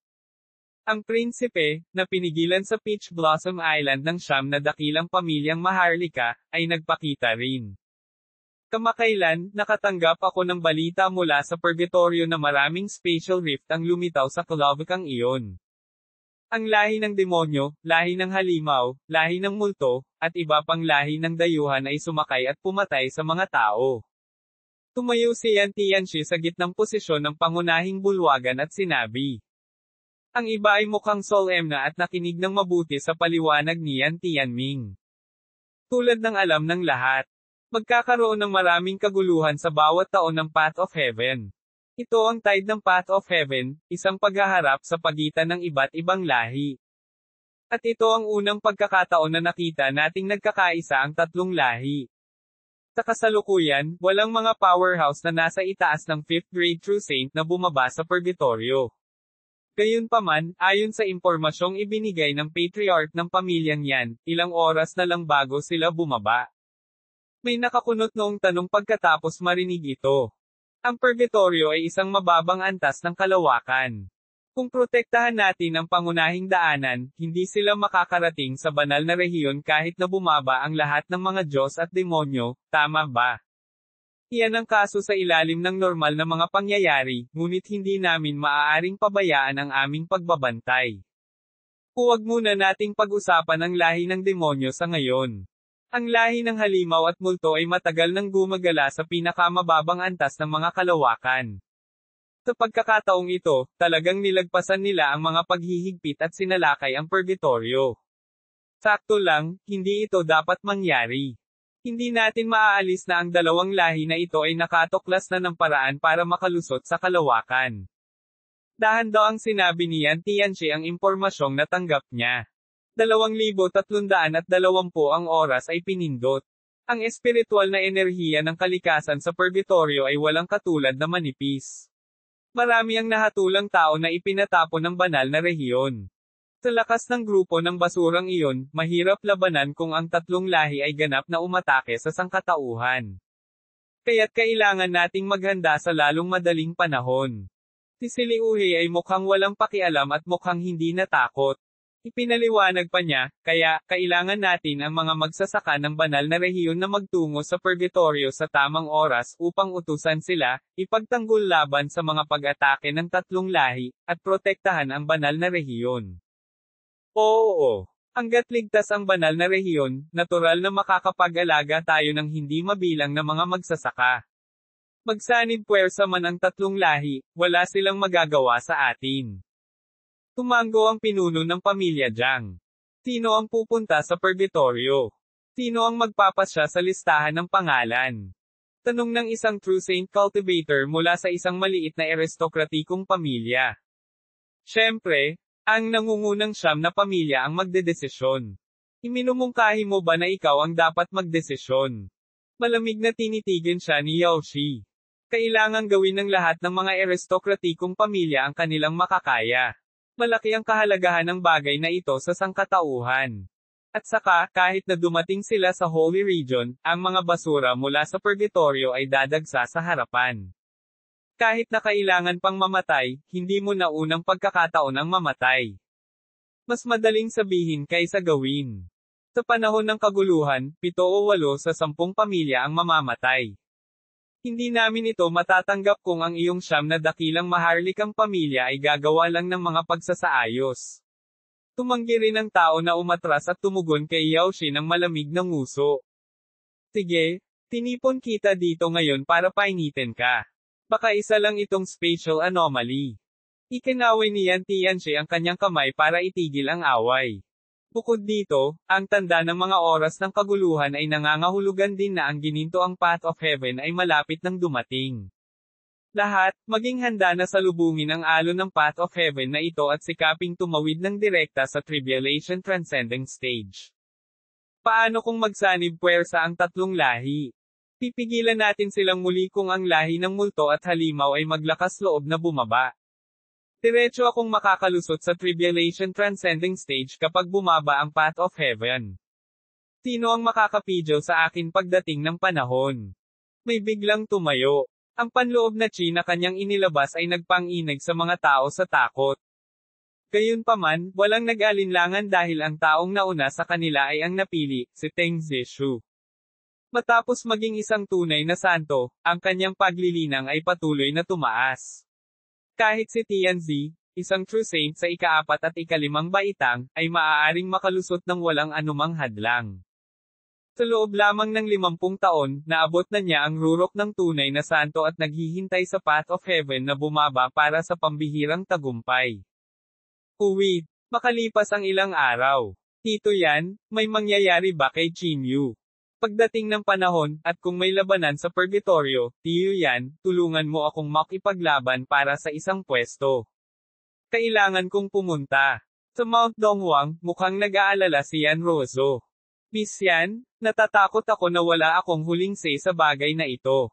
Ang prinsipe, na pinigilan sa Peach Blossom Island ng siyam na dakilang pamilyang maharlika, ay nagpakita rin. Kamakailan, nakatanggap ako ng balita mula sa purgatorio na maraming spatial rift ang lumitaw sa kalabakang iyon. Ang lahi ng demonyo, lahi ng halimaw, lahi ng multo, at iba pang lahi ng dayuhan ay sumakay at pumatay sa mga tao. Tumayo si Yan Tianxi sa gitnang posisyon ng pangunahing bulwagan at sinabi. Ang iba ay mukhang solemna at nakinig ng mabuti sa paliwanag ni Yan Tianming. Tulad ng alam ng lahat, magkakaroon ng maraming kaguluhan sa bawat taon ng Path of Heaven. Ito ang tide ng Path of Heaven, isang paghaharap sa pagitan ng iba't ibang lahi. At ito ang unang pagkakataon na nakita nating nagkakaisa ang tatlong lahi. Sa kasalukuyan, walang mga powerhouse na nasa itaas ng 5th grade true saint na bumaba sa purgatorio. Gayunpaman, ayon sa impormasyong ibinigay ng patriarch ng pamilyang yan, ilang oras na lang bago sila bumaba. May nakakunot noong tanong pagkatapos marinig ito. Ang purgatorio ay isang mababang antas ng kalawakan. Kung protektahan natin ang pangunahing daanan, hindi sila makakarating sa banal na rehiyon kahit na bumaba ang lahat ng mga Diyos at demonyo, tama ba? Iyan ang kaso sa ilalim ng normal na mga pangyayari, ngunit hindi namin maaaring pabayaan ang aming pagbabantay. Huwag muna nating pag-usapan ang lahi ng demonyo sa ngayon. Ang lahi ng halimaw at multo ay matagal nang gumagala sa pinakamababang antas ng mga kalawakan. Sa pagkakataong ito, talagang nilagpasan nila ang mga paghihigpit at sinalakay ang purgatorio. Sakto lang, hindi ito dapat mangyari. Hindi natin maaalis na ang dalawang lahi na ito ay nakatuklas na ng paraan para makalusot sa kalawakan. Dahan-daw ang sinabi ni Yan Tianchi ang impormasyong natanggap niya. 2,320 ang oras ay pinindot. Ang espiritual na enerhiya ng kalikasan sa purgatorio ay walang katulad na manipis. Marami ang nahatulang tao na ipinatapon ng banal na rehiyon. Sa lakas ng grupo ng basurang iyon, mahirap labanan kung ang tatlong lahi ay ganap na umatake sa sangkatauhan. Kaya't kailangan nating maghanda sa lalong madaling panahon. Si Siliuhe ay mukhang walang pakialam at mukhang hindi natakot. Ipinaliwanag pa niya, kaya, kailangan natin ang mga magsasaka ng banal na rehiyon na magtungo sa purgatorio sa tamang oras upang utusan sila, ipagtanggol laban sa mga pag-atake ng tatlong lahi, at protektahan ang banal na rehiyon. Oo. Hanggat ligtas ang banal na rehiyon, natural na makakapag-alaga tayo ng hindi mabilang na mga magsasaka. Magsanib puwersa man ang tatlong lahi, wala silang magagawa sa atin. Tumango ang pinuno ng pamilya Jiang. Sino ang pupunta sa purgatorio? Sino ang magpapasya sa listahan ng pangalan? Tanong ng isang true saint cultivator mula sa isang maliit na aristokratikong pamilya. Siyempre, ang nangungunang siyam na pamilya ang magdedesisyon. Iminumungkahi mo ba na ikaw ang dapat magdesisyon? Malamig na tinitigan siya ni Yaoshi. Kailangang gawin ng lahat ng mga aristokratikong pamilya ang kanilang makakaya. Malaki ang kahalagahan ng bagay na ito sa sangkatauhan. At saka, kahit na dumating sila sa Holy Region, ang mga basura mula sa purgatorio ay dadagsa sa harapan. Kahit na kailangan pang mamatay, hindi mo na unang pagkakataon ang mamatay. Mas madaling sabihin kaysa gawin. Sa panahon ng kaguluhan, 7 o 8 sa 10 pamilya ang mamamatay. Hindi namin ito matatanggap kung ang iyong siyam na dakilang maharlikang pamilya ay gagawa lang ng mga pagsasaayos. Tumanggi rin ang tao na umatras at tumugon kay Yaoshi ng malamig na nguso. Sige, tinipon kita dito ngayon para painitin ka. Baka isa lang itong spatial anomaly. Ikinaway ni Yan Tianchi ang kanyang kamay para itigil ang away. Bukod dito, ang tanda ng mga oras ng kaguluhan ay nangangahulugan din na ang ginintoang path of heaven ay malapit nang dumating. Lahat, maging handa na salubungin ang alon ng path of heaven na ito at sikaping tumawid ng direkta sa tribulation transcending stage. Paano kung magsanib puwersa ang tatlong lahi? Pipigilan natin silang muli kung ang lahi ng multo at halimaw ay maglakas loob na bumaba. Diretso akong makakalusot sa tribulation transcending stage kapag bumaba ang path of heaven. Sino ang makakapidyo sa akin pagdating ng panahon? May biglang tumayo. Ang panloob na chi na kanyang inilabas ay nagpanginig sa mga tao sa takot. Gayunpaman, walang nag-alinlangan dahil ang taong nauna sa kanila ay ang napili, si Teng Zishu. Matapos maging isang tunay na santo, ang kanyang paglilinang ay patuloy na tumaas. Kahit si Tianzi, isang true saint sa ika-4 at ika-5 baitang, ay maaaring makalusot ng walang anumang hadlang. Sa loob lamang ng 50 taon, naabot na niya ang rurok ng tunay na santo at naghihintay sa path of heaven na bumaba para sa pambihirang tagumpay. Uwi, makalipas ang ilang araw. Tito Yan, may mangyayari ba kay Chinyu? Pagdating ng panahon, at kung may labanan sa purgatorio, Tiyo Yan, tulungan mo akong makipaglaban para sa isang pwesto. Kailangan kong pumunta. Sa Mount Dongwang, mukhang nag-aalala si Yan Rozo. Miss Yan, natatakot ako na wala akong huling say sa bagay na ito.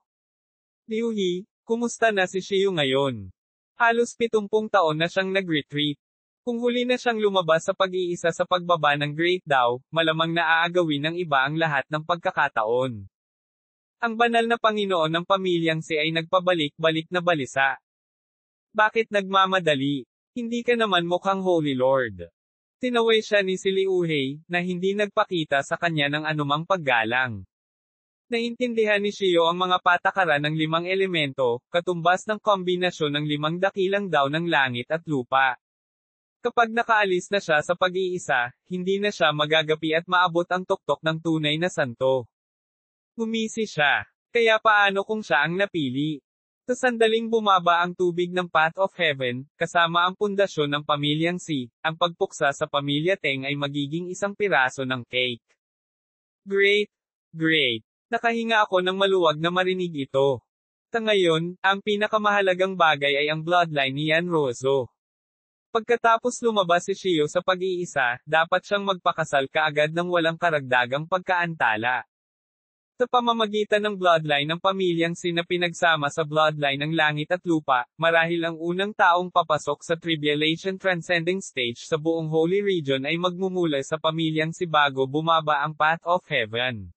Liu He, kumusta na si Shiyu ngayon? Halos 70 taon na siyang nag-retreat. Kung huli na siyang lumabas sa pag-iisa sa pagbaba ng Great Dao, malamang naaagawin ng iba ang lahat ng pagkakataon. Ang banal na Panginoon ng pamilyang si ay nagpabalik-balik na balisa. Bakit nagmamadali? Hindi ka naman mukhang Holy Lord. Tinaway siya ni Siliuhe, na hindi nagpakita sa kanya ng anumang paggalang. Naintindihan ni Shiyo ang mga patakaran ng 5 elemento, katumbas ng kombinasyon ng 5 dakilang daw ng langit at lupa. Kapag nakaalis na siya sa pag-iisa, hindi na siya magagapi at maabot ang tuktok ng tunay na santo. Ngumisi siya. Kaya paano kung siya ang napili? Sa sandaling bumaba ang tubig ng Path of Heaven, kasama ang pundasyon ng pamilyang Si, ang pagpuksa sa pamilya Teng ay magiging isang piraso ng cake. Great! Great! Nakahinga ako ng maluwag na marinig ito. Ngayon, ang pinakamahalagang bagay ay ang bloodline ni Yan Rozo. Pagkatapos lumabas si Shio sa pag-iisa, dapat siyang magpakasal kaagad ng walang karagdagang pagkaantala. Sa pamamagitan ng bloodline ng pamilyang Si na pinagsama sa bloodline ng langit at lupa, marahil ang unang taong papasok sa Tribulation Transcending Stage sa buong Holy Region ay magmumula sa pamilyang Si bago bumaba ang Path of Heaven.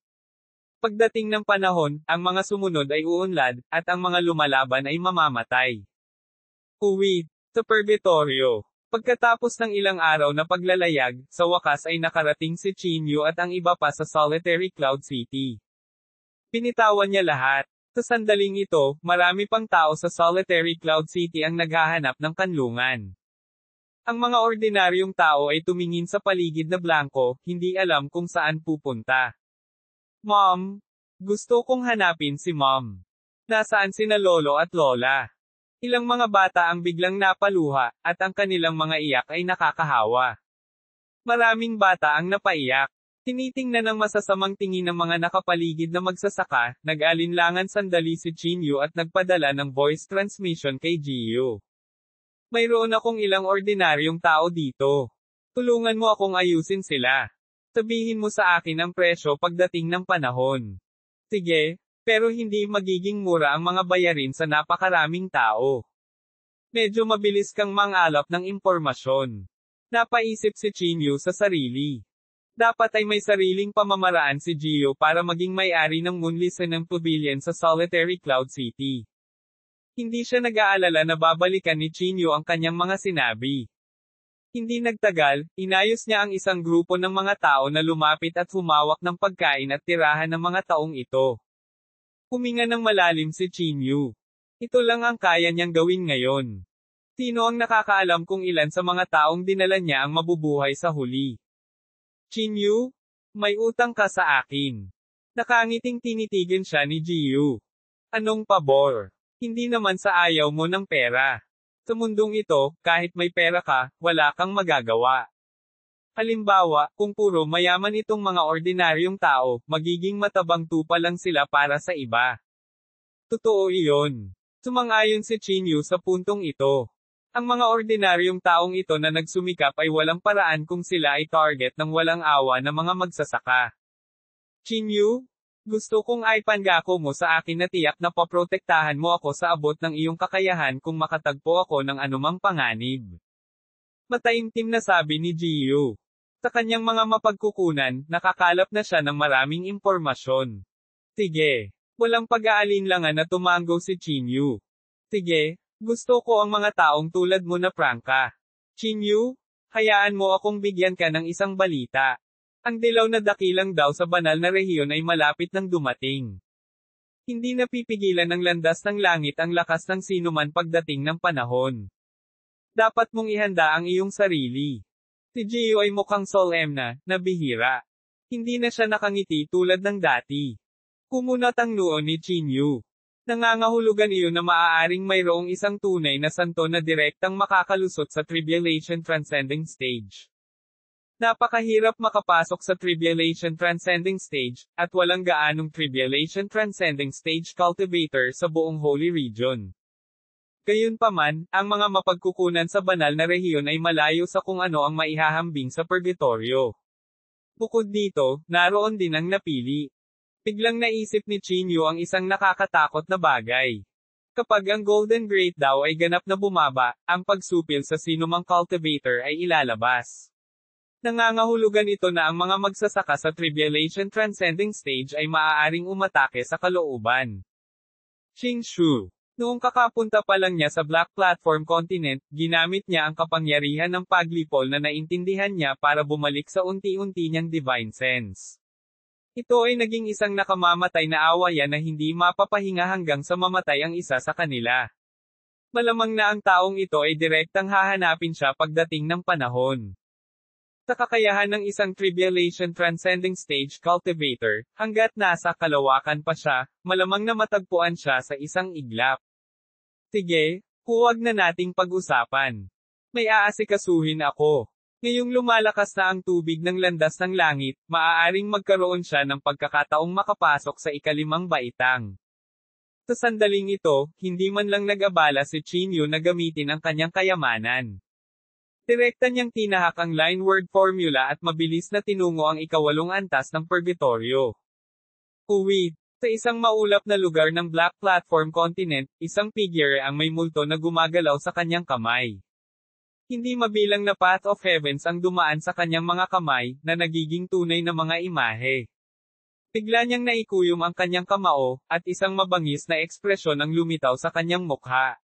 Pagdating ng panahon, ang mga sumunod ay uunlad, at ang mga lumalaban ay mamamatay. Uwi sa Purgatorio. Pagkatapos ng ilang araw na paglalayag, sa wakas ay nakarating si Chinyu at ang iba pa sa Solitary Cloud City. Pinitawan niya lahat. Sa sandaling ito, marami pang tao sa Solitary Cloud City ang naghahanap ng kanlungan. Ang mga ordinaryong tao ay tumingin sa paligid na blanko, hindi alam kung saan pupunta. Mom! Gusto kong hanapin si Mom. Nasaan sina lolo at lola? Ilang mga bata ang biglang napaluha, at ang kanilang mga iyak ay nakakahawa. Maraming bata ang napaiyak. Tinitingnan ng masasamang tingin ng mga nakapaligid na magsasaka, nag-alinlangan sandali si Chinyu at nagpadala ng voice transmission kay Jiyu. Mayroon akong ilang ordinaryong tao dito. Tulungan mo akong ayusin sila. Sabihin mo sa akin ang presyo pagdating ng panahon. Sige, pero hindi magiging mura ang mga bayarin sa napakaraming tao. Medyo mabilis kang mangalap ng impormasyon. Napaisip si Chinyu sa sarili. Dapat ay may sariling pamamaraan si Jiyu para maging may-ari ng Moonlisten ng Pavilion sa Solitary Cloud City. Hindi siya nag-aalala na babalikan ni Chinyu ang kanyang mga sinabi. Hindi nagtagal, inayos niya ang isang grupo ng mga tao na lumapit at humawak ng pagkain at tirahan ng mga taong ito. Huminga ng malalim si Chinyu. Ito lang ang kaya niyang gawin ngayon. Sino ang nakakaalam kung ilan sa mga taong dinala niya ang mabubuhay sa huli? Chinyu, may utang ka sa akin. Nakangiting tinitigan siya ni Jiyu. Anong pabor? Hindi naman sa ayaw mo ng pera. Sa mundong ito, kahit may pera ka, wala kang magagawa. Halimbawa, kung puro mayaman itong mga ordinaryong tao, magiging matabang tupa lang sila para sa iba. Totoo iyon. Sumang-ayon si Chinyu sa puntong ito. Ang mga ordinaryong taong ito na nagsumikap ay walang paraan kung sila ay target ng walang awa na mga magsasaka. Chinyu, gusto kong ipangako mo sa akin na tiyak na paprotektahan mo ako sa abot ng iyong kakayahan kung makatagpo ako ng anumang panganib. Mataimtim na sabi ni Jiyu. Sa kanyang mga mapagkukunan, nakakalap na siya ng maraming impormasyon. Sige, walang pag-aalinlangan na tumango si Chinyu. Sige. Gusto ko ang mga taong tulad mo na prangka. Chinyu, hayaan mo akong bigyan ka ng isang balita. Ang dilaw na dakilang daw sa banal na rehiyon ay malapit nang dumating. Hindi napipigilan ng landas ng langit ang lakas ng sinuman pagdating ng panahon. Dapat mong ihanda ang iyong sarili. Si Jiyu ay mukhang solemn na bihira. Hindi na siya nakangiti tulad ng dati. Kumunat ang noo ni Chinyu. Nangangahulugan iyon na maaaring mayroong isang tunay na santo na direktang makakalusot sa Tribulation Transcending Stage. Napakahirap makapasok sa Tribulation Transcending Stage, at walang gaanong Tribulation Transcending Stage cultivator sa buong Holy Region. Gayunpaman, ang mga mapagkukunan sa banal na rehiyon ay malayo sa kung ano ang maihahambing sa purgatorio. Bukod dito, naroon din ang napili. Biglang naisip ni Chinyu ang isang nakakatakot na bagay. Kapag ang Golden Great daw ay ganap na bumaba, ang pagsupil sa sinumang cultivator ay ilalabas. Nangangahulugan ito na ang mga magsasaka sa Tribulation Transcending Stage ay maaaring umatake sa kalooban. Qingshu. Noong kakapunta pa lang niya sa Black Platform Continent, ginamit niya ang kapangyarihan ng paglipol na naintindihan niya para bumalik sa unti-unti niyang divine sense. Ito ay naging isang nakamamatay na awayan na hindi mapapahinga hanggang sa mamatay ang isa sa kanila. Malamang na ang taong ito ay direktang hahanapin siya pagdating ng panahon. Sa kakayahan ng isang tribulation transcending stage cultivator, hanggat nasa kalawakan pa siya, malamang na matagpuan siya sa isang iglap. Sige, huwag na nating pag-usapan. May aasikasuhin ako. Ngayong lumalakas na ang tubig ng landas ng langit, maaaring magkaroon siya ng pagkakataong makapasok sa ikalimang baitang. Sa sandaling ito, hindi man lang nag-abala si Chinyu na gamitin ang kanyang kayamanan. Direkta niyang tinahak ang line word formula at mabilis na tinungo ang ikawalong antas ng purgatorio. Uwi. Sa isang maulap na lugar ng Black Platform Continent, isang figure ang may multo na gumagalaw sa kanyang kamay. Hindi mabilang na Path of Heavens ang dumaan sa kanyang mga kamay, na nagiging tunay na mga imahe. Bigla niyang naikuyom ang kanyang kamao, at isang mabangis na ekspresyon ang lumitaw sa kanyang mukha.